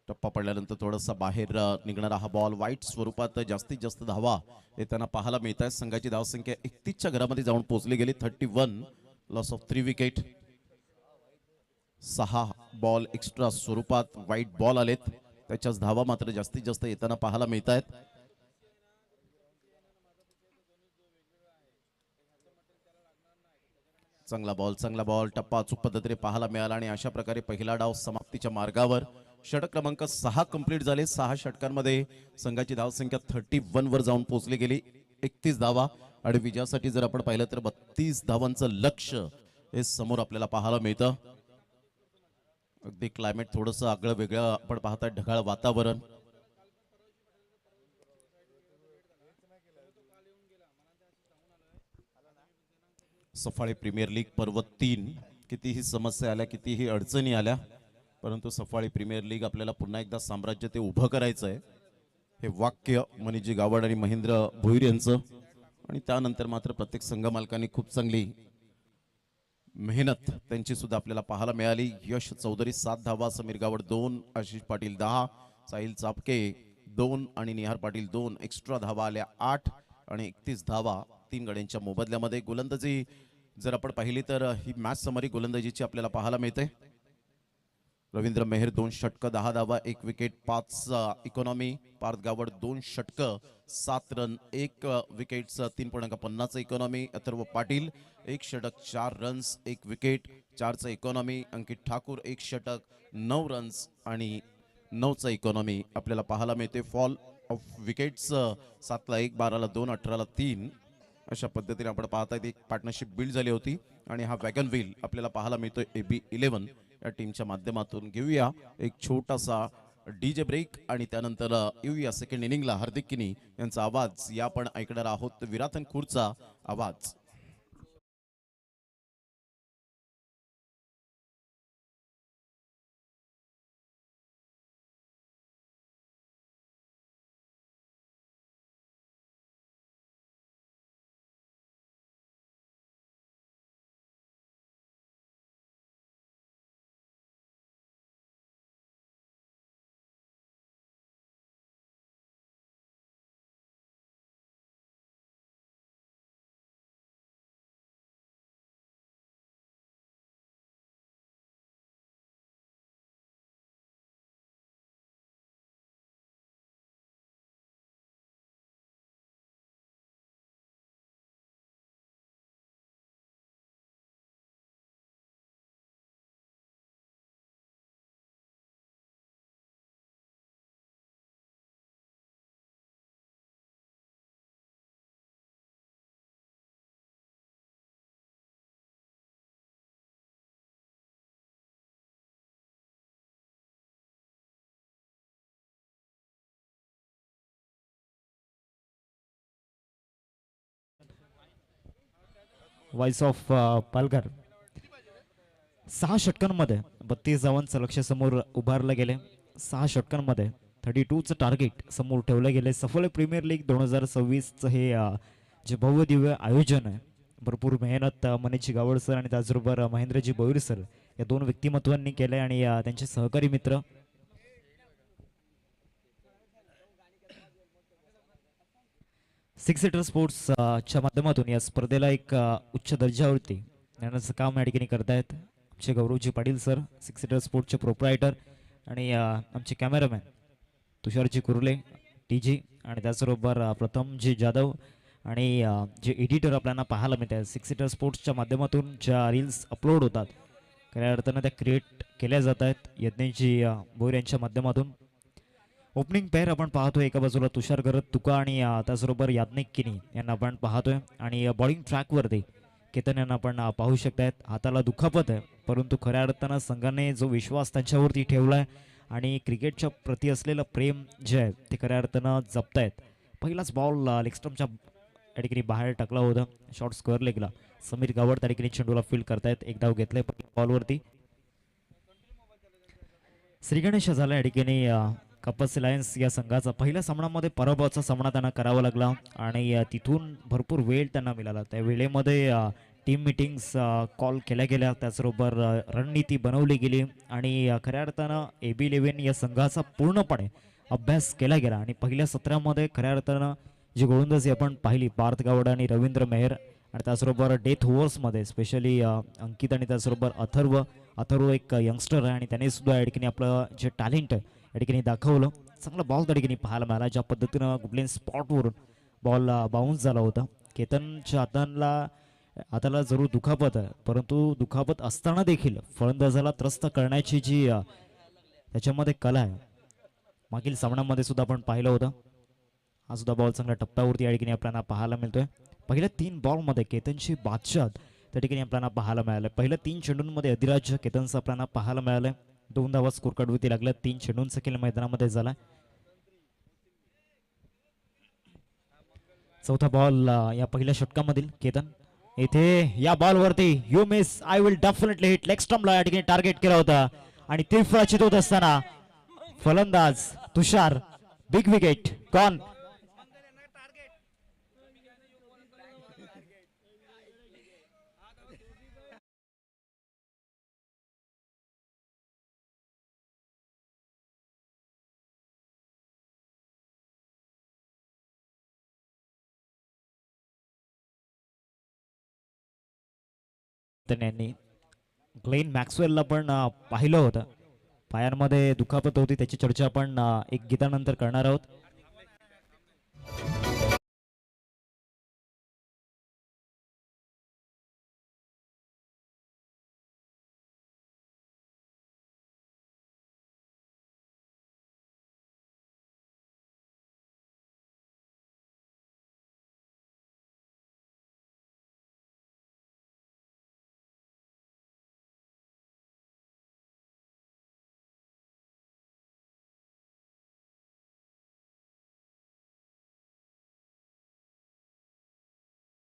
Speaker 1: टप्पा पडल्यानंतर थोडासा बाहेर निघणारा हा बॉल. वाईट स्वरूपात जास्तीत जास्त धावा येताना पाहायला मिळत आहे. संघाची धावसंख्या 31च्या घरामध्ये जाऊन पोहोचली गेली. 31 loss of 3 wicket. 6 ball extra स्वरूपात वाईट बॉल आलेत. त्याच्याच धावा मात्र जास्तीत जास्त येताना पाहायला मिळत आहेत. चांगला बॉल टप्पा अचूक पद्धतीने पाहायला मिळाला आणि अशा प्रकारे पहिला डाव समाप्तीच्या मार्गावर. षटक क्रमांक 6 कंप्लीट झाले. 6 षटकांमध्ये संघाची धावसंख्या 31 वर जाऊन पोहोचली गेली. 31 धावा आणि विजयासाठी जर आपण पाहिलं तर 32 धावांचं लक्ष्य हे समोर आपल्याला पाहायला मिळतं. अगदी क्लायमेट थोडंसं आगळं वेगळं आपण पाहताय. ढगाळ वातावरण. सफाळी प्रीमियर लीग पर्व 3. कितीही समस्या आल्या, कितीही अडचणी आल्या, परंतु सफाळी प्रीमियर लीग आपल्याला पुन्हा एकदा साम्राज्य ते उभं करायचं आहे. हे वाक्य मनीजी गावड आणि महेंद्र भोईर यांचं. आणि त्यानंतर मात्र प्रत्येक संघ मालकांनी खूप चांगली मेहनत त्यांची सुद्धा आपल्याला पाहायला मिळाली. यश चौधरी 7 धावा, समीर गावड 2, आशिष पाटील 10, साहिल चापके 2 आणि निहार पाटील 2. एक्स्ट्रा धावा आल्या 8 आणि 31 धावा 3 गड्यांच्या मोबदल्यामध्ये. गोलंदाजी जर आपण पाहिली तर ही मॅच समरी गोलंदाजीची आपल्याला पाहायला मिळते. रवींद्र मेहर 2 षटक 10 धावा 1 विकेट 5 इकॉनॉमी. पार्थ गावड 2 षटक 7 run 1 wicket 3.50 economy. Atharva Patil 1 षटक 4 रन्स 1 विकेट 4 इकॉनॉमी. अंकित ठाकूर 1 षटक 9 रन्स आणि 9 इकॉनॉमी आपल्याला पाहायला मिळते. फॉल ऑफ विकेट्स 7 ला 1, 12 ला 2, 18 ला 3 अशा पद्धतीने आपण पाहताय. एक पार्टनरशिप बिल्ड झाली होती आणि हा वॅगन व्हील आपल्याला पाहायला मिळतोय AB11 या टीमच्या माध्यमातून. घेऊया एक छोटासा डीजे ब्रेक आणि त्यानंतर येऊया सेकंड इनिंगला. हार्दिक किनी यांचा आवाज या आपण ऐकणार आहोत. विराथन खुरचा आवाज.
Speaker 2: Voice of Palghar. 6 षटकांमध्ये 32 धावांचं लक्ष समोर उभारलं गेले. 6 षटकांमध्ये 32चं टार्गेट समोर ठेवलं गेले. सफल प्रीमियर लीग 2026चं हे जे भव्य दिव्य आयोजन आहे, भरपूर मेहनत मनीषजी गावड सर आणि त्याचबरोबर महेंद्रजी बोईर सर या दोन व्यक्तिमत्वांनी केलंय आणि त्यांचे सहकारी मित्र सिक्स सीटर स्पोर्ट्स च्या माध्यमातून या स्पर्धेला एक उच्च दर्जावरती नेण्याचं काम या ठिकाणी करतायत आमचे Gauravji Patil sir, six seater स्पोर्ट्सचे प्रोप्रायटर आणि आमचे कॅमेरामॅन तुषारजी कुर्ले टीजी आणि त्याचबरोबर प्रथमजी जाधव आणि जे एडिटर आपल्याला पाहायला मिळतात सिक्स सीटर स्पोर्ट्सच्या माध्यमातून ज्या रील्स अपलोड होतात खऱ्या अर्थानं त्या क्रिएट केल्या जात आहेत यज्ञजी भोईर यांच्या माध्यमातून. ओपनिंग पेअर आपण पाहतोय, एका बाजूला तुषार गरत तुका आणि त्याचबरोबर याज्ञिक किनी यांना आपण पाहतोय आणि बॉलिंग ट्रॅकवरती केतन यांना आपण पाहू शकतायत. हाताला दुखापत आहे परंतु खऱ्या अर्थानं संघाने जो विश्वास त्यांच्यावरती ठेवलाय आणि क्रिकेटच्या प्रती असलेलं प्रेम जे आहे ते खऱ्या अर्थानं जपतायत. पहिलाच बॉल लेग स्टंपच्या या ठिकाणी बाहेर टाकला होता, शॉर्ट स्क्वेअर लेगला समीर गावड त्या ठिकाणी चेंडूला फील्ड करतायत. एक धाव घेतलाय बॉलवरती. श्री गणेश झाला या ठिकाणी कपस लायन्स या संघाचा पहिल्या सामन्यामध्ये पराभवाचा सामना त्यांना करावा लागला आणि तिथून भरपूर वेळ त्यांना मिळाला. त्या वेळेमध्ये टीम मिटिंग्स कॉल केल्या गेल्या, त्याचबरोबर रणनीती बनवली गेली आणि खऱ्या अर्थानं AB11 या संघाचा पूर्णपणे अभ्यास केला गेला आणि पहिल्या सत्रामध्ये खऱ्या अर्थानं जी गोलंदाजी आपण पाहिली पार्थ गावड आणि रवींद्र मेहर आणि त्याचबरोबर डेथ ओव्हर्समध्ये स्पेशली अंकित आणि त्याचबरोबर अथर्व एक यंगस्टर आहे आणि त्याने सुद्धा या ठिकाणी आपलं जे टॅलेंट आहे या ठिकाणी दाखवलं. चांगला बॉल त्या ठिकाणी पाहायला मिळाला, ज्या पद्धतीनं कुठल्याही स्पॉटवरून बॉल बाउन्स झाला होता. केतनच्या हाताला जरूर दुखापत आहे परंतु दुखापत असताना देखील फलंदाजाला त्रस्त करण्याची जी त्याच्यामध्ये कला आहे मागील सामन्यामध्ये सुद्धा आपण पाहिलं होतं. हा सुद्धा बॉल चांगल्या टप्प्यावरती या ठिकाणी आपल्याला पाहायला मिळतोय. पहिल्या 3 बॉलमध्ये केतनची बादशाह त्या ठिकाणी आपल्याला पाहायला मिळालं. पहिल्या 3 चेंडूंमध्ये अधिराज्य केतनचं आपल्याला पाहायला मिळालंय. 2 धावा स्कोर कार्डवरती लागल्या. 3 चेंडूंचा खेळ मैदानामध्ये झाला. चौथा बॉल या पहिल्या षटकामधील केतन इथे या बॉलवरती you miss I will definitely hit leg स्टंपला या ठिकाणी टार्गेट केला होता आणि तीर्फळा चितवत असताना फलंदाज तुषार बिग विकेट गॉन. त्यांनी ग्लेन मॅक्सवेलला पण पाहिलं होतं, पायांमध्ये दुखापत होती, त्याची चर्चा आपण एक गीतानंतर करणार आहोत.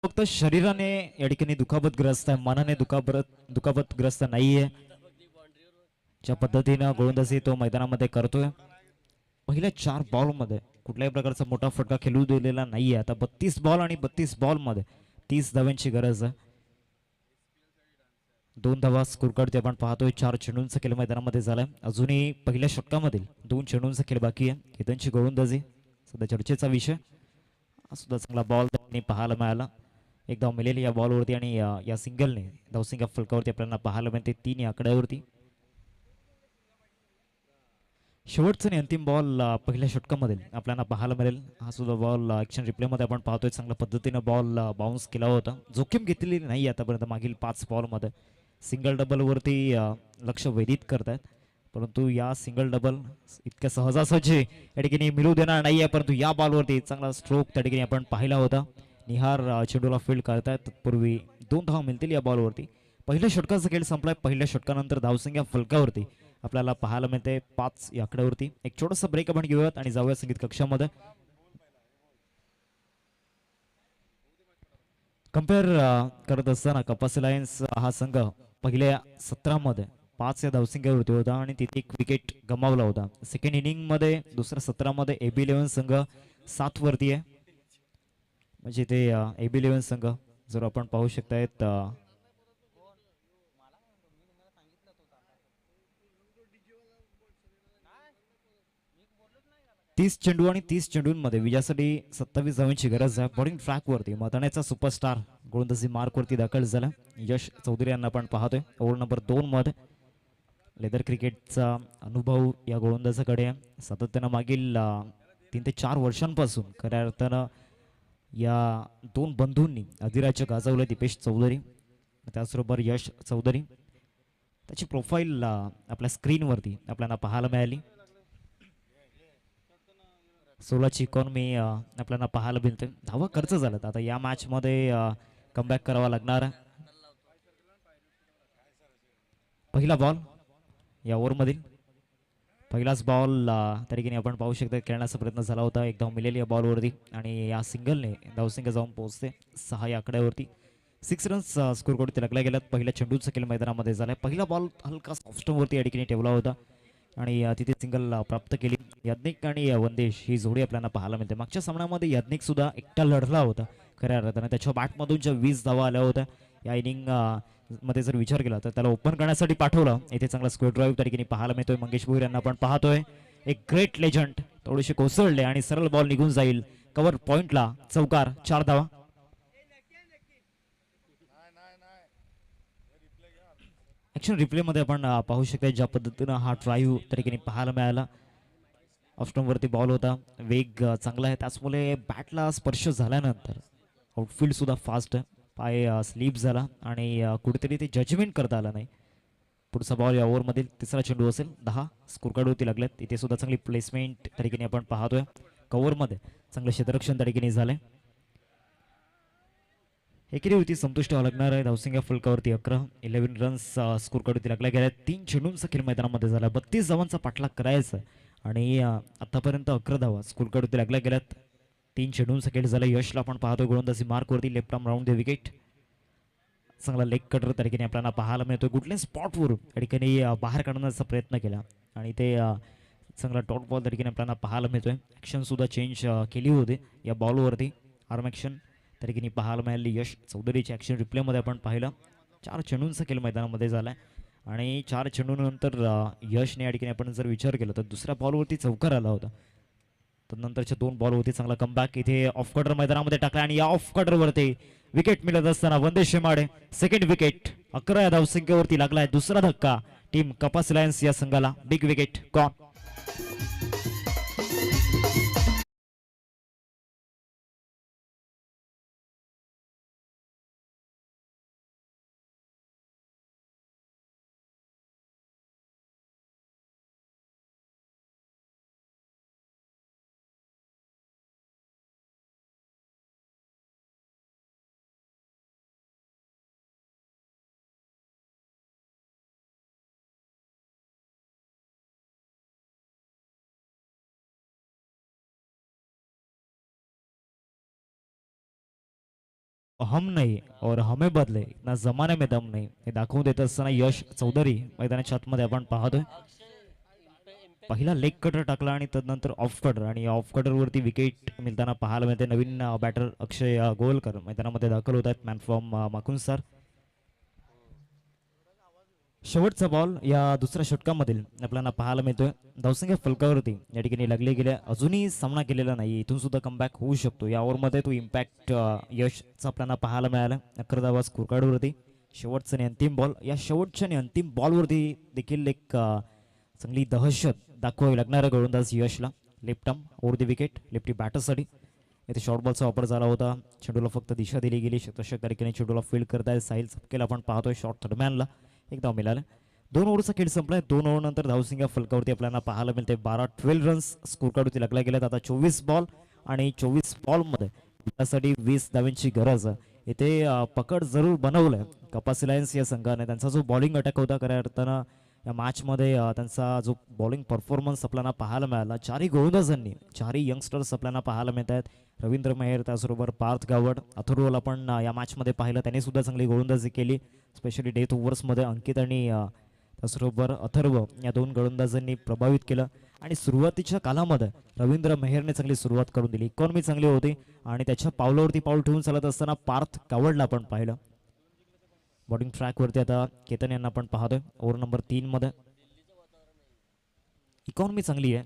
Speaker 2: फक्त शरीराने या ठिकाणी दुखापतग्रस्त आहे, मनाने दुखापतग्रस्त नाहीये. ज्या पद्धतीनं गोलंदाजी तो मैदानामध्ये करतोय, पहिल्या 4 बॉलमध्ये कुठल्याही प्रकारचा मोठा फटका खेळू दिलेला नाहीये. आता 32 बॉल आणि 32 बॉलमध्ये 30 धावांची गरज आहे. 2 धावा स्कोर कार्ड ते आपण पाहतोय. 4 चेंडूंचा खेळ मैदानामध्ये झालाय. अजूनही पहिल्या षटकामधील 2 चेंडूंचा खेळ बाकी आहे. केतनची गोलंदाजी सध्या चर्चेचा विषय. हा सुद्धा चांगला बॉल त्यांनी पाहायला मिळाला. एक धाव मिळेल या बॉलवरती आणि या सिंगलने धावसिंग फलकावरती आपल्याला पाहायला मिळते 3 या आकड्यावरती. शेवटचा आणि अंतिम बॉल पहिल्या षटकामध्ये आपल्याला पाहायला मिळेल. हा सुद्धा बॉल ॲक्शन रिप्लेमध्ये आपण पाहतोय. चांगल्या पद्धतीनं बॉल बाउन्स केला होता. जोखीम घेतलेली नाही आतापर्यंत मागील 5 बॉलमध्ये. सिंगल डबलवरती लक्ष वेधित करतायत परंतु या सिंगल डबल इतक्या सहजासहजी या ठिकाणी मिळू देणार नाही आहे. परंतु या बॉलवरती चांगला स्ट्रोक त्या ठिकाणी आपण पाहिला होता. निहार चेंडूला फील्ड करतायत. तत्पूर्वी 2 धावा मिळतील या बॉलवरती. पहिल्या षटकाचा खेळ संपलाय. पहिल्या षटकानंतर धावसंख्या फलकावरती आपल्याला पाहायला मिळते 5 या आकड्यावरती. एक छोटासा ब्रेक आपण घेऊयात आणि जाऊया संगीत कक्षामध्ये. कम्पेअर करत असताना कपासी लायन्स हा संघ पहिल्या 17 मध्ये 5 या धावसंख्येवरती होता आणि तिथे एक विकेट गमावला होता. सेकंड इनिंग मध्ये दुसऱ्या 17 मध्ये AB11 संघ 7 वरती आहे. म्हणजे ते AB11 संघ जर आपण पाहू शकतायत 30 चेंडू आणि 30 चेंडूंमध्ये विजयासाठी 27 धावांची गरज आहे. बॉलिंग ट्रॅकवरती मताण्याचा सुपरस्टार गोलंदाजी मार्कवरती दाखल झाला. यश चौधरी यांना आपण पाहतोय ओव्हर नंबर 2 मध्ये. लेदर क्रिकेटचा अनुभव या गोलंदाजाकडे आहे. सातत्यानं मागील 3 ते 4 वर्षांपासून खऱ्या अर्थानं या दोन बंधूंनी अधिराज्य गाजवलं. दीपेश चौधरी त्याचबरोबर यश चौधरी. त्याची प्रोफाईल आपल्या स्क्रीनवरती आपल्याला पाहायला मिळाली. 16ची इकॉनॉमी आपल्याला पाहायला मिळते. धावा खर्च झालात. आता या मॅच मध्ये कमबॅक करावा लागणार आहे. पहिला बॉल या ओव्हरमधील पहिलाच बॉल त्या ठिकाणी आपण पाहू शकता खेळण्याचा प्रयत्न झाला होता. एक धाव मिळाली या बॉलवरती आणि या सिंगलने धावसंख्या जाऊन पोहोचते 6 या आकड्यावरती. 6 रन्स स्कोर कडे लागल्या गेल्यात. पहिल्या चेंडूचा खेळ मैदानामध्ये झालाय. पहिला बॉल हलका सॉफ्टवरती या ठिकाणी ठेवला होता आणि तिथे सिंगल प्राप्त केली. याज्ञिक आणि वंदेश ही जोडी आपल्याला पाहायला मिळते. मागच्या सामन्यामध्ये याज्ञिक सुद्धा एकटा लढला होता खऱ्या अर्थाने. त्याच्या बॅटमधून ज्या 20 धावा आल्या होत्या या इनिंग मध्ये जर विचार केला तर त्याला ओपन करण्यासाठी पाठवलं. इथे चांगला स्क्वेअर ड्राईव्ह त्या ठिकाणी पाहायला मिळतोय. मंगेश भोईर यांना आपण पाहतोय. एक ग्रेट लेजंड थोडेसे कोसळले आणि सरळ बॉल निघून जाईल. कव्हर पॉइंटला चौकार 4 धावा. ऍक्शन रिप्ले मध्ये आपण पाहू शकता ज्या पद्धतीनं हा ड्राईव्ह त्या ठिकाणी पाहायला मिळाला. ऑफस्टंपवरती बॉल होता. वेग चांगला आहे. त्याचमुळे बॅटला स्पर्श झाल्यानंतर आउटफील्ड सुद्धा फास्ट आहे. पाय स्लीप झाला आणि कुठेतरी ते जजमेंट करता आलं नाही. पुढचा बॉल या ओव्हरमधील तिसरा चेंडू असेल. 10 स्कोर कार्डवरती लागल्यात. इथे सुद्धा चांगली प्लेसमेंट त्या ठिकाणी आपण पाहतोय. कव्हरमध्ये चांगलं क्षेत्ररक्षण त्या ठिकाणी झालंय. एकेरीवरती संतुष्ट व्हावं लागणार आहे. धावसंख्या फलकावरती 11 रन्स स्कोर कार्डवरती लागल्या गेल्या. 3 चेंडूंचा खेळ मैदानामध्ये झाला. 32 धावांचा पाठलाग करायचा आणि आतापर्यंत 11 धावा स्कोर कार्डवरती लागल्या गेल्यात. 3 चेंडूंचा खेळ झाला. यशला आपण पाहतोय गोलंदाजी मार्कवरती. Left arm round the wicket. चांगला लेग कटर त्या ठिकाणी आपल्याला पाहायला मिळतोय. कुठल्या स्पॉटवरून त्या ठिकाणी बाहेर काढण्याचा प्रयत्न केला आणि ते चांगला डॉट बॉल त्या ठिकाणी आपल्याला पाहायला मिळतोय. ॲक्शन सुद्धा चेंज केली होती या बॉलवरती. आर्म ॲक्शन त्या ठिकाणी पाहायला मिळाली. यश चौधरीची ॲक्शन रिप्लेमध्ये आपण पाहिलं. 4 चेंडूंचा खेळ मैदानामध्ये झालाय आणि 4 चेंडूनंतर यशने या ठिकाणी आपण जर विचार केला तर दुसऱ्या बॉलवरती चौकार आला होता. तर नंतरच्या 2 बॉलवरती चांगला कमबॅक इथे ऑफ कटर मैदानामध्ये टाकला आणि या ऑफ कटरवरती विकेट मिळत असताना वंदेश शेमाडे सेकंड विकेट. 11 या धावसंख्येवरती लागलाय. दुसरा धक्का टीम कपास लायन्स या संघाला. Big wicket gone. हम नहीं और हमें बदले ना जमाने में दम नाही हे दाखवून देत असताना यश चौधरी मैदानाच्या आतमध्ये आपण पाहतोय. पहिला लेग कटर टाकला आणि तदनंतर ऑफ कटर आणि ऑफ कटर वरती विकेट मिळताना पाहायला मिळते. नवीन बॅटर अक्षय गोलकर मैदानामध्ये दाखल होत आहेत. Man from Makun sir. शेवटचा बॉल या दुसऱ्या षटकामधील आपल्याला पाहायला मिळतोय. धावसंख्या फलकावरती या ठिकाणी लागले गेल्या. अजूनही सामना केलेला नाही. इथून सुद्धा कमबॅक होऊ शकतो. या ओव्हरमध्ये तो इम्पॅक्ट यशचा आपल्याला पाहायला मिळाला. 11 धावा स्कोर कार्डवरती. शेवटचा आणि अंतिम बॉल. या शेवटच्या आणि अंतिम बॉलवरती देखील एक चांगली दहशत दाखवावी लागणार आहे गोलंदाज यशला. Left arm over the wicket lefty बॅटरसाठी. इथे शॉर्ट बॉलचा वापर झाला होता. चेंडूला फक्त दिशा दिली गेली. तशा तरीकेने चेंडूला फील्ड करताय साहिल चपकेला आपण पाहतोय. शॉर्ट थर्डमॅनला एक धाव मिळाला. 2 ओव्हरचा खेळ संपलाय. 2 ओव्हर नंतर धावसंख्या फलकावरती आपल्याला पाहायला मिळते 12 रन्स स्कोर कार्डवरती लागल्या गेल्यात. आता 24 बॉल आणि 24 बॉलमध्ये त्यासाठी 20 धावांची गरज आहे. इथे पकड जरूर बनवलंय कपासी लायन्स या संघाने. त्यांचा जो बॉलिंग अटॅक होता खऱ्या अर्थानं या मॅचमध्ये त्यांचा जो बॉलिंग परफॉर्मन्स आपल्याला पाहायला मिळाला, चारही गोलंदाजांनी, चारही यंगस्टर्स आपल्याला पाहायला मिळत आहेत. रवींद्र मेहर, त्याचबरोबर पार्थ गावड, अथर्वला पण या मॅचमध्ये पाहिलं, त्यांनी सुद्धा चांगली गोलंदाजी केली. स्पेशली डेथ ओव्हर्समध्ये अंकित आणि त्याचबरोबर अथर्व या दोन गोलंदाजांनी प्रभावित केलं. आणि सुरुवातीच्या कालामध्ये रवींद्र मेहरने चांगली सुरुवात करून दिली, इकॉनॉमी चांगली होती आणि त्याच्या पावलावरती पाऊल ठेवून चालत असताना पार्थ गावडला आपण पाहिलं. बॉलिंग ट्रॅकवरती आता केतन यांना आपण पाहतोय ओव्हर नंबर 3 मध्ये. इकॉनॉमी चांगली आहे,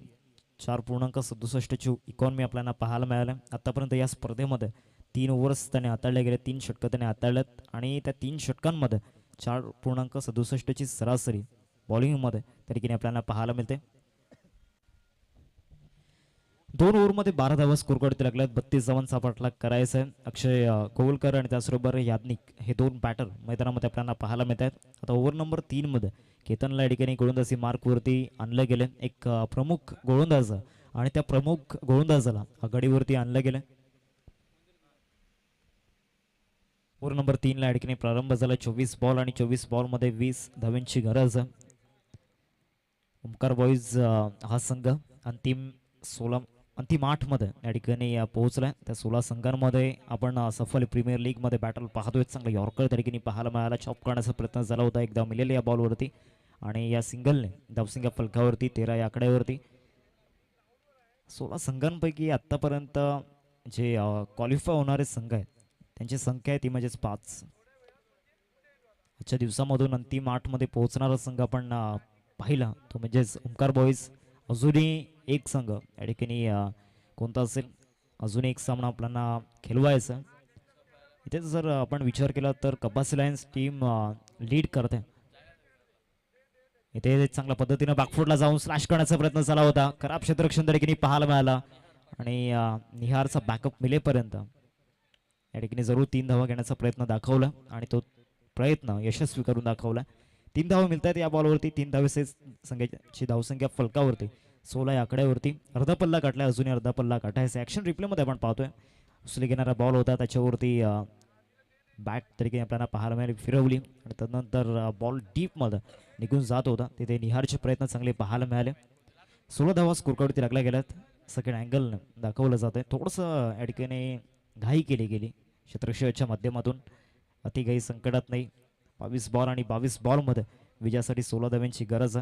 Speaker 2: 4.67 इकॉनॉमी आपल्याला पाहायला मिळालं. आतापर्यंत या स्पर्धेमध्ये 3 ओव्हर्स त्याने हाताळले गेले, 3 षटकं त्याने हाताळल्यात आणि त्या 3 षटकांमध्ये 4.67 सरासरी बॉलिंगमध्ये तरीके आपल्याला पाहायला मिळते. 2 ओव्हरमध्ये 12 धावा स्कोर करते लागल्यात. 32 धावांचा पाठलाग करायचा आहे. अक्षय कोवलकर आणि त्याचबरोबर याज्ञिक हे दोन बॅटर मैदानामध्ये आपल्याला पाहायला मिळत आहेत. आता ओव्हर नंबर 3 मध्ये केतनला या ठिकाणी गोलंदाजी मार्कवरती आणलं गेलं, एक प्रमुख गोलंदाज आणि त्या प्रमुख गोलंदाजाला आघाडीवरती आणलं गेलं. ओव्हर नंबर 3 ला या ठिकाणी प्रारंभ झाला. 24 बॉल आणि 24 बॉलमध्ये 20 धावांची गरज. ओमकार बॉईज हा संघ अंतिम 8 मध्ये या ठिकाणी पोहोचलाय. त्या 16 संघांमध्ये आपण सफल प्रीमियर लीग मध्ये बॅटल पाहतोय. चांगला यॉर्कर त्या ठिकाणी पाहायला मिळाला, चॉप करण्याचा प्रयत्न झाला होता, एकदा मिळाले या बॉलवरती आणि या सिंगलने धावसंख्या फलकावरती 13 या आकड्यावरती. 16 संघांपैकी आतापर्यंत जे क्वालिफाय होणारे संघ आहेत त्यांची संख्या आहे ती म्हणजेच 5. आजच्या दिवसामधून अंतिम 8 मध्ये पोहोचणारा संघ आपण पाहिला तो म्हणजेच ओमकार बॉईज. अजूनही एक संघ या ठिकाणी कोणता असेल, अजून एक सामना आपल्याला खेळवायचा. इथे जर आपण विचार केला तर कपासी लायन्स टीम लीड करते. इथे चांगल्या पद्धतीने बॅकफुटला जाऊन स्लॅश करण्याचा प्रयत्न झाला होता, खराब क्षेत्ररक्षण त्या ठिकाणी पाहायला मिळाला आणि निहारचा बॅकअप मिळेपर्यंत या ठिकाणी जरूर 3 धावा घेण्याचा प्रयत्न दाखवला आणि तो प्रयत्न यशस्वी करून दाखवला. 3 धावा मिळतात या बॉलवरती. 3 धावेचे संघाची धावसंख्या फलकावरती 16 या आकड्यावरती. अर्धा पल्ला गाठलाय, अजूनही अर्धा पल्ला गाठायचा. ऍक्शन रिप्लेमध्ये आपण पाहतोय उचली घेणारा बॉल होता, त्याच्यावरती बॅट तरीके आपल्याला पाहायला मिळाली, फिरवली आणि त्यानंतर बॉल डीपमध्ये निघून जात होता. तिथे निहारचे प्रयत्न चांगले पाहायला मिळाले. 16 धावा स्कोरकार्डवरती लागल्या गेल्यात. सेकंड अँगल दाखवलं जात आहे. थोडंसं या ठिकाणी घाई केली गेली क्षेत्रक्षयाच्या माध्यमातून, अतिघाई संकटात नाही. 22 बॉल आणि 22 बॉलमध्ये विजयासाठी 16 धाव्यांची गरज.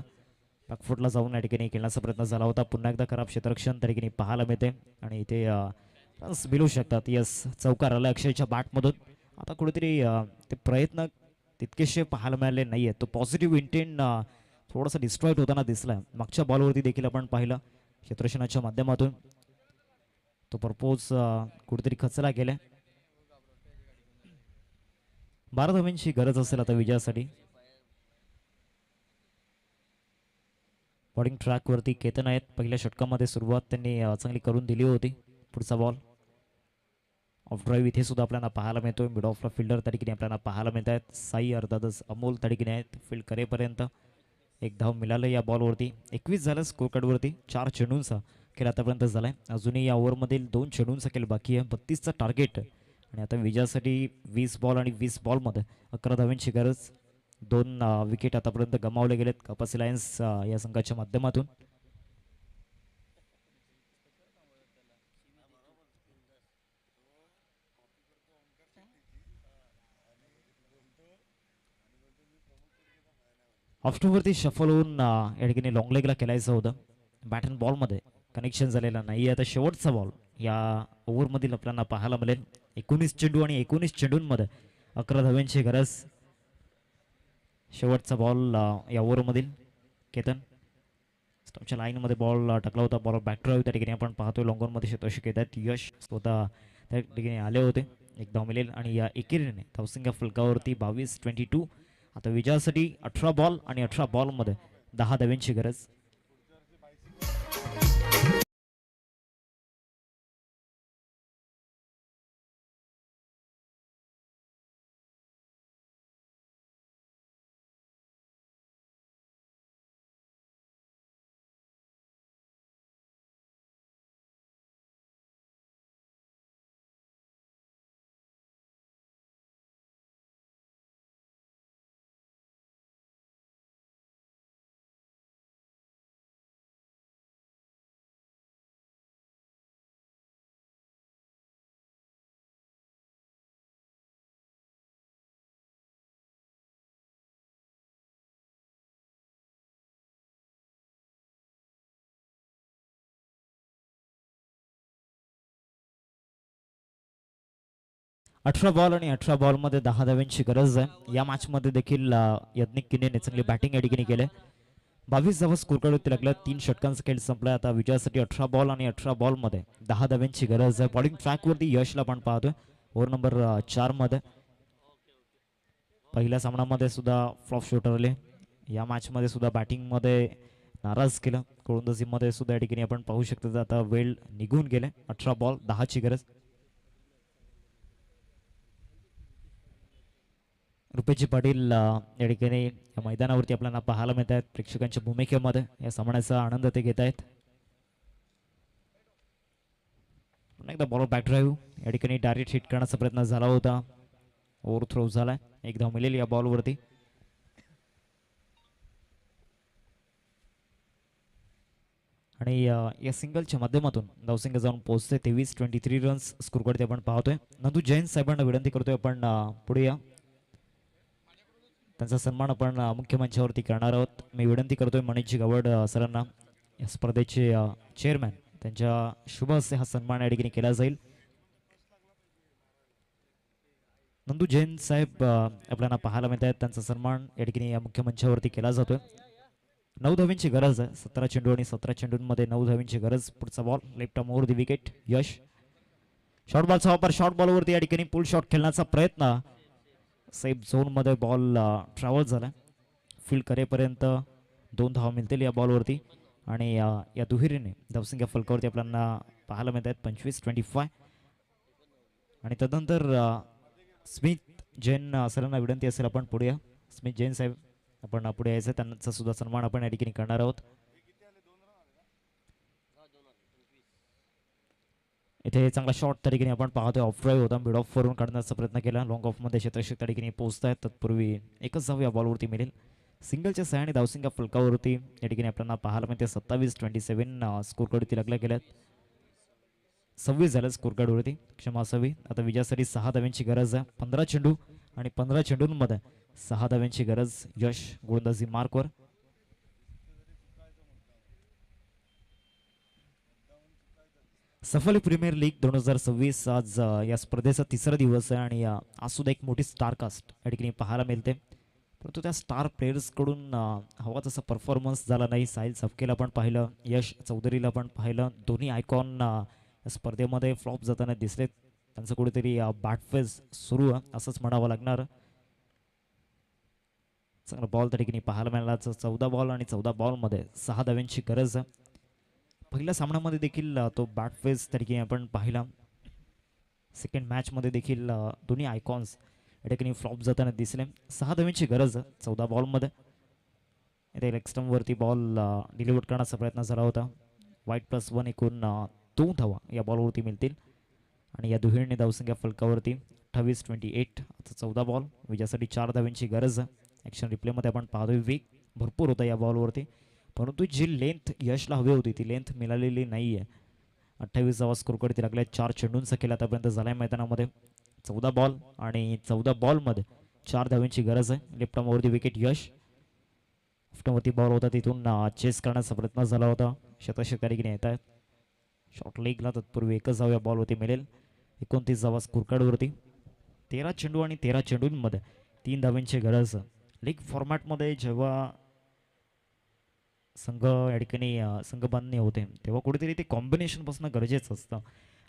Speaker 2: बॅकफुटला जाऊन या ठिकाणी खेळण्याचा प्रयत्न झाला होता. पुन्हा एकदा खराब क्षेत्ररक्षण त्या ठिकाणी पाहायला मिळते आणि इथे रन्स मिळू शकतात. यस, चौकार आला अक्षयच्या बॅटमधून. आता कुठेतरी ते प्रयत्न तितकेसे पाहायला मिळाले नाही आहेत. तो पॉझिटिव्ह इंटेंट थोडासा डिस्ट्रॉईट होताना दिसला. मागच्या बॉलवरती देखील आपण पाहिलं क्षेत्ररक्षणाच्या माध्यमातून तो पर्पोज कुठेतरी खचला गेला. 12 धावांची गरज असेल आता विजयासाठी. बॉलिंग ट्रॅकवरती केतन आहेत. पहिल्या षटकामध्ये सुरुवात त्यांनी चांगली करून दिली होती. पुढचा बॉल ऑफ ड्राईव्ह इथे सुद्धा आपल्याला पाहायला मिळतोय. मिड ऑफला फिल्डर त्या ठिकाणी आपल्याला पाहायला मिळत आहेत. साई अर्थातच अमोल त्या ठिकाणी आहेत. फील्ड करेपर्यंत 1 धाव मिळालं या बॉलवरती. 21 झालं स्कोर कार्डवरती. 4 चेंडूंचा खेळ आतापर्यंत झालाय. अजूनही या ओव्हरमधील 2 चेंडूंचा खेळ बाकी आहे. 32चा टार्गेट आणि आता विजयासाठी 20 बॉल आणि 20 बॉलमध्ये 11 धावांची गरज. 2 विकेट आतापर्यंत गमावले गेलेत कपासी लायन्स या संघाच्या माध्यमातून. ऑफ्टरवरती शफल होऊन या ठिकाणी लॉंग लेगला खेळायचं होतं. बॅट अँड बॉलमध्ये कनेक्शन झालेला नाही. आता शेवटचा बॉल या ओव्हरमधील आपल्याला पाहायला मिळेल. 19 चेंडू आणि 19 चेंडूंमध्ये 11 धाव्यांची गरज. शेवटचा बॉल या ओव्हरमधील केतन स्टंपच्या लाईनमध्ये बॉल टाकला होता. बॉल बॅक ड्राईव्ह त्या ठिकाणी आपण पाहतोय. लॉंगॉनमध्ये क्षेत्ररक्षक येतात. यश स्वतः त्या ठिकाणी आले होते. 1 धाव मिळेल आणि या एकेरीने धावसंख्या फलकावरती 22-22. आता विजयासाठी 18 बॉल आणि 18 बॉलमध्ये 10 धाव्यांची गरज. 18 बॉल आणि 18 बॉलमध्ये 10 धाव्यांची गरज आहे. या मॅचमध्ये देखील यज्ञिक किनेने चांगली बॅटिंग या ठिकाणी केले. 22 धावा स्कोर कडे लागल्या. 3 षटकांचा खेळ संपला. आता विजयासाठी 18 बॉल आणि 18 बॉलमध्ये 10 धाव्यांची गरज आहे. बॉलिंग ट्रॅकवरती यशला आपण पाहतोय ओव्हर नंबर 4 मध्ये. पहिल्या सामन्यामध्ये सुद्धा फ्लॉप शूटर आले. या मॅचमध्ये सुद्धा बॅटिंगमध्ये नाराज केलं. गोलंदाजीमध्ये सुद्धा या ठिकाणी आपण पाहू शकतो. आता वेळ निघून गेले. 18 बॉल 10 ची गरज. रुपेशजी पाटील या ठिकाणी या मैदानावरती आपल्याला पाहायला मिळत आहेत. प्रेक्षकांच्या भूमिकेमध्ये या सामन्याचा आनंद ते घेत आहेत. पुन्हा एकदा बॉलर बॅक ड्राईव्ह या ठिकाणी डायरेक्ट हिट करण्याचा प्रयत्न झाला होता. ओव्हर थ्रो झालाय. एक धाव मिळेल या बॉलवरती. आणि या सिंगलच्या माध्यमातून धावसंख्या जाऊन पोहोचते 23-23 रन्स स्कोरकडे आपण पाहतोय. नंदू जैन साहेबांना विनंती करतोय आपण पुढे या. त्यांचा सन्मान आपण मुख्य मंचावरती करणार आहोत. मी विनंती करतोय मनीषजी गवड सरांना, या स्पर्धेचे चेअरमॅन, त्यांच्या शुभ हस्ते हा सन्मान या ठिकाणी केला जाईल. नंदू जैन साहेब आपल्याला पाहायला मिळत आहेत. त्यांचा सन्मान या ठिकाणी या मुख्य मंचावरती केला जातोय. 9 धावींची गरज आहे. 17 चेंडू आणि 17 चेंडूंमध्ये 9 धावींची गरज. पुढचा ball left arm over the wicket. Yash short बॉलचा वापर. शॉर्ट बॉलवरती या ठिकाणी पुल शॉट खेळण्याचा प्रयत्न. सेफ झोनमध्ये बॉल ट्रॅव्हल झाला. फील्ड करेपर्यंत 2 धावा मिळतील या बॉलवरती. आणि या दुहेरीने धावसंख्या फलकावरती आपल्याला पाहायला मिळत आहेत 25-25. आणि तदनंतर स्मिथ जैन सरांना विनंती असेल आपण पुढे या. स्मिथ जैन साहेब आपण पुढे यायचं. त्यांचा सुद्धा सन्मान आपण या ठिकाणी करणार आहोत. इथे चांगला शॉट त्या ठिकाणी आपण पाहतोय. ऑफ ड्राईव्ह होता. मिड ऑफ वरून काढण्याचा प्रयत्न केला. लॉंग ऑफ मध्ये क्षेत्ररक्षक त्या ठिकाणी पोहोचतायत. तत्पूर्वी एकच धाव या बॉलवरती मिळेल. सिंगलच्या सहाय्याने धावसंख्या फलकावरती या ठिकाणी आपल्याला पाहायला मिळते 27-27 स्कोर कडे लागल्या गेल्यात. 26 झालं स्कोर कार्डवरती, क्षमा असावी. आता विजयासाठी 6 धाव्यांची गरज आहे. 15 चेंडू आणि 15 चेंडूंमध्ये 6 धाव्यांची गरज. यश गोलंदाजी मार्कवर. सफल प्रीमियर लीग 2026 आज या स्पर्धेचा तिसरा दिवस आहे. आणि आज सुद्धा एक मोठी स्टारकास्ट या ठिकाणी पाहायला मिळते. परंतु त्या स्टार प्लेयर्सकडून हवा तसा परफॉर्मन्स झाला नाही. साहिल सफकेला पण पाहिलं, यश चौधरीला पण पाहिलं. दोन्ही आयकॉन या स्पर्धेमध्ये फ्लॉप जाताना दिसलेत. त्यांचं कुठेतरी बॅटफेज सुरू आहे असंच म्हणावं लागणार. चांगला बॉल त्या ठिकाणी पाहायला मिळाला. 14 बॉल आणि 14 बॉलमध्ये 6 धाव्यांची गरज. पहिल्या सामन्यामध्ये देखील तो बॅटफेज त्या ठिकाणी आपण पाहिला. सेकंड मॅचमध्ये देखील दोन्ही आयकॉन्स या ठिकाणी फ्लॉप जाताना दिसले. 6 धाव्यांची गरज 14 बॉलमध्ये. इथे लेग स्टंपवरती बॉल डिलिव्हर करण्याचा प्रयत्न झाला होता. वाईट +1 एकूण 2 धावा या बॉलवरती मिळतील. आणि या दुहेरीने धावसंख्या फलकावरती 28-28. आता 14 बॉल. विजयासाठी 4 धाव्यांची गरज. ॲक्शन रिप्लेमध्ये आपण पाहतोय वेग भरपूर होता या बॉलवरती, परंतु जी लेंथ यशला हवी होती ती लेंथ मिळालेली नाही आहे. 28 धावा स्कोर कडे लागल्या. 4 चेंडूंचा खेळ आतापर्यंत झालाय मैदानामध्ये. 14 बॉल आणि 14 बॉलमध्ये 4 धाव्यांची गरज आहे. Left arm over the wicket. Yash लेफ्टवरती बॉल होता तिथून चेस करण्याचा प्रयत्न झाला होता. शतक ठिकाणी येत आहेत. शॉर्ट लेगला तत्पूर्वी एकच धाव या बॉलवरती मिळेल. 29 धावा स्कोर कार्डवरती. 13 चेंडू आणि 13 चेंडूंमध्ये 3 धाव्यांची गरज. लीग फॉर्मॅटमध्ये जेव्हा संघ या ठिकाणी संघ बांधणी होते तेव्हा कुठेतरी ते कॉम्बिनेशनपासून गरजेचं असतं.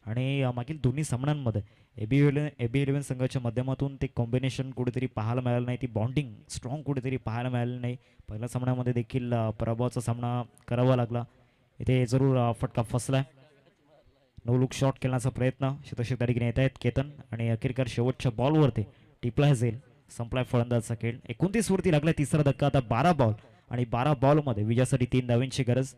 Speaker 2: आणि मागील दोन्ही सामन्यांमध्ये AB11 संघाच्या माध्यमातून ते कॉम्बिनेशन कुठेतरी पाहायला मिळालं नाही. ती बॉन्डिंग स्ट्रॉंग कुठेतरी पाहायला मिळालं नाही. पहिल्या सामन्यामध्ये देखील पराभवाचा सामना करावा लागला. इथे जरूर फटका फसलाय. नो लुक शॉट खेळण्याचा प्रयत्न शतक त्या ठिकाणी येत आहेत केतन. आणि अखेरकार शेवटच्या बॉलवरती टिपला जाईल. संपलाय फलंदाजचा खेळ. 29 वरती लागलाय तिसरा धक्का. आता 12 बॉल आणि 12 बॉलमध्ये विजयासाठी 3 धाव्यांची गरज.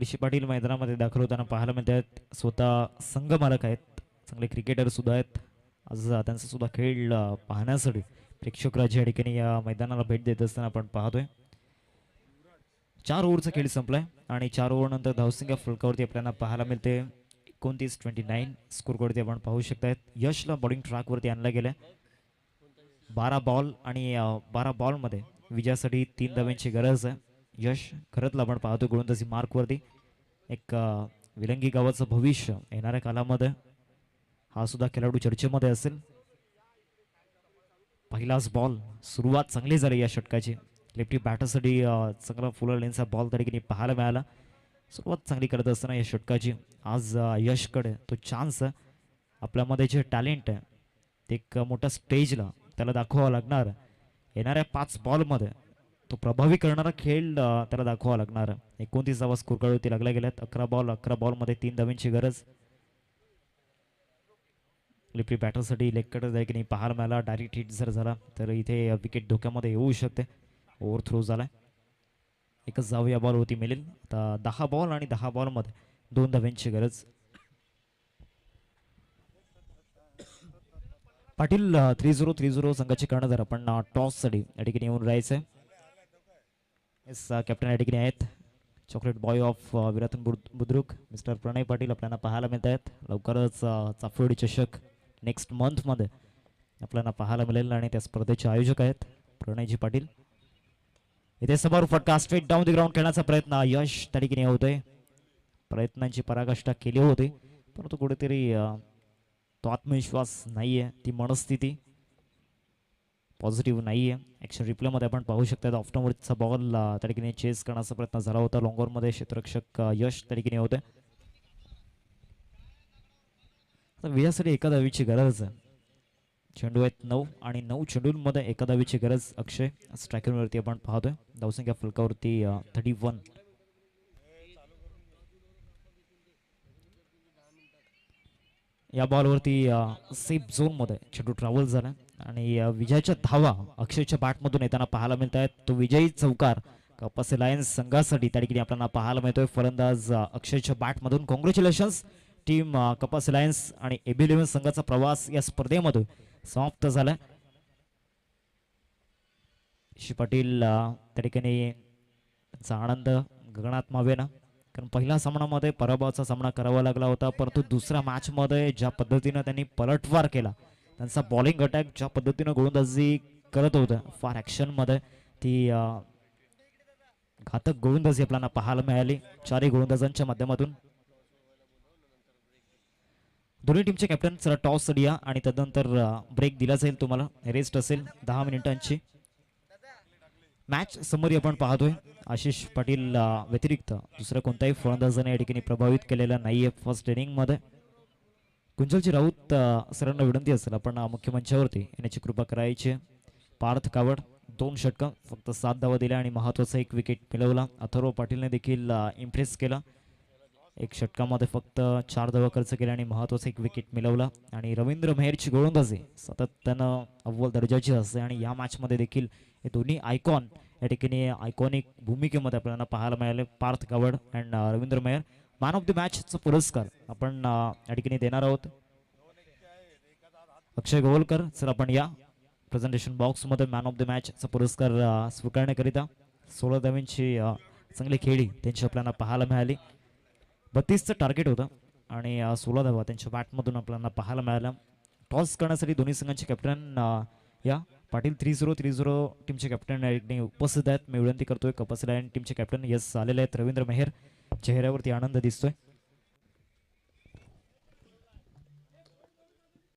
Speaker 2: ऋषी पाटील मैदानामध्ये दाखल होताना पाहायला मिळत आहेत. स्वतः संघ मालक आहेत, चांगले क्रिकेटर सुद्धा आहेत. आज त्यांचा सुद्धा खेळ पाहण्यासाठी प्रेक्षक राज या ठिकाणी या मैदानाला भेट देत असताना आपण पाहतोय. 4 ओव्हरचा खेळ संपलाय आणि 4 ओव्हर नंतर धावसंख्या फलकावरती आपल्याला पाहायला मिळते 29-29 स्कोरवरती आपण पाहू शकतायत. यशला बॉलिंग ट्रॅकवरती आणला गेलाय. 12 बॉल आणि 12 बॉलमध्ये विजयासाठी 3 धावांची गरज आहे. यश खरंच आपण पाहतो गोलंदाजी मार्कवरती एक विलंगी गावाचं भविष्य येणाऱ्या कालामध्ये हा सुद्धा खेळाडू चर्चेमध्ये असेल. पहिलाच बॉल, सुरुवात चांगली झाली या षटकाची. लेफ्टी बॅटरसाठी चांगला फुल लेनचा बॉल त्या ठिकाणी पाहायला मिळाला. सुरुवात चांगली करत असताना या षटकाची आज यशकडे तो चान्स आहे. आपल्यामध्ये जे टॅलेंट आहे ते एक मोठ्या स्टेजला त्याला दाखवावं लागणार. येणाऱ्या 5 बॉलमध्ये तो प्रभावी करणारा खेळ त्याला दाखवावा लागणार. 29 धावा स्कोर काढून लागल्या गेल्यात. 11 बॉलमध्ये 3 धावांची गरज. लेफ्टी बॅटरसाठी लेग कटर जाय की नाही पाहायला मिळाला. डायरेक्ट हिट जर झाला तर इथे विकेट धोक्यामध्ये येऊ शकते. ओव्हर थ्रो झालाय. एकच धाव या बॉलवरती मिळेल. आता 10 बॉल आणि 10 बॉलमध्ये 2 धावांची गरज. पाटील 3-0 संघाचे कर्णधार आपण टॉससाठी या ठिकाणी येऊन राहायचंय. येस, कॅप्टन या ठिकाणी आहेत. Chocolate boy of Viratan Budruk mister Pranay Patil आपल्याला पाहायला मिळत आहेत. लवकरच चाफोडी चषक नेक्स्ट मंथमध्ये आपल्याला पाहायला मिळेल आणि त्या स्पर्धेचे आयोजक आहेत प्रणयजी पाटील. इथे समोर फटका स्ट्रेट डाऊन द ग्राउंड खेळण्याचा प्रयत्न यश त्या ठिकाणी होतोय. प्रयत्नांची पराकाष्ठा केली होती परंतु कुठेतरी तो आत्मविश्वास नाहीये, ती मनस्थिती पॉझिटिव्ह नाहीये. ॲक्शन रिप्लेमध्ये आपण पाहू शकता ऑफ्टनवरचा बॉल त्या ठिकाणी चेस करण्याचा प्रयत्न झाला होता. लॉंगॉरमध्ये क्षेत्ररक्षक यश त्या ठिकाणी होते. विजयासाठी एका धावीची गरज आहे. चेंडू आहेत 9 आणि 9 चेंडूंमध्ये एका धावीची गरज. अक्षय स्ट्रायकरवरती आपण पाहतोय. धावसंख्या फलकावरती 31. या बॉलवरती सेफ झोनमध्ये चेंडू ट्रॅव्हल झाला आणि विजयाच्या धावा अक्षयच्या बॅटमधून येताना पाहायला मिळत आहेत. तो विजयी चौकार कपासी लायन्स संघासाठी त्या ठिकाणी आपल्याला पाहायला मिळतोय. फलंदाज अक्षयच्या बॅटमधून. कॉंग्रॅच्युलेशन्स टीम कपासी लायन्स आणि AB11 संघाचा प्रवास या स्पर्धेमध्ये समाप्त झालाय. ऋषी पाटील त्या ठिकाणी त्यांचा आनंद गगनात मावेना, कारण पहिल्या सामन्यामध्ये पराभवाचा सामना करावा लागला होता परंतु दुसऱ्या मॅचमध्ये ज्या पद्धतीनं त्यांनी पलटवार केला, त्यांचा बॉलिंग अटॅक ज्या पद्धतीनं गोलंदाजी करत होतं फार ॲक्शनमध्ये, ती घातक गोलंदाजी आपल्याला पाहायला मिळाली चारही गोलंदाजांच्या माध्यमातून. दोन्ही टीमचे कॅप्टन चला टॉस या आणि तदनंतर ब्रेक दिला जाईल. तुम्हाला रेस्ट असेल 10 मिनिटांची. मॅच समोर आपण पाहतोय आशिष पाटील व्यतिरिक्त दुसऱ्या कोणत्याही फलंदाजाने या ठिकाणी प्रभावित केलेला नाहीये फर्स्ट इनिंगमध्ये. कुंजलजी राऊत सरांना विनंती असेल आपण मुख्य मंचावरती येण्याची कृपा करायची. पार्थ कावड 2 षटकं फक्त 7 धावा दिल्या आणि महत्त्वाचा 1 विकेट मिळवला. अथर्व पाटीलने देखील इम्प्रेस केला. 1 षटकामध्ये फक्त 4 धावा खर्च केल्या आणि महत्त्वाचा 1 विकेट मिळवला. आणि रवींद्र मेहरची गोलंदाजी सातत्यानं अव्वल दर्जाची असते आणि या मॅचमध्ये देखील हे दोन्ही आयकॉन या ठिकाणी आयकॉनिक भूमिकेमध्ये आपल्याला पाहायला मिळाले. Parth Kawad and Ravindra Mehar. Man of the मॅचचा पुरस्कार आपण या ठिकाणी देणार आहोत. अक्षय गोवलकर सर आपण या प्रेझेंटेशन बॉक्समध्ये मॅन ऑफ द मॅचचा पुरस्कार स्वीकारण्याकरिता. 16 धावांची चांगली खेळी त्यांची आपल्याला पाहायला मिळाली. 32चं टार्गेट होतं आणि 16 धावा त्यांच्या बॅटमधून आपल्याला पाहायला मिळाल्या. टॉस करण्यासाठी दोन्ही संघांचे कॅप्टन या पाटील 3-0 टीमचे कॅप्टन उपस्थित आहेत. मी विनंती करतोय कपासी लायन्स टीमचे कॅप्टन यस आलेले आहेत. रवींद्र मेहर चेहऱ्यावरती आनंद दिसतोय.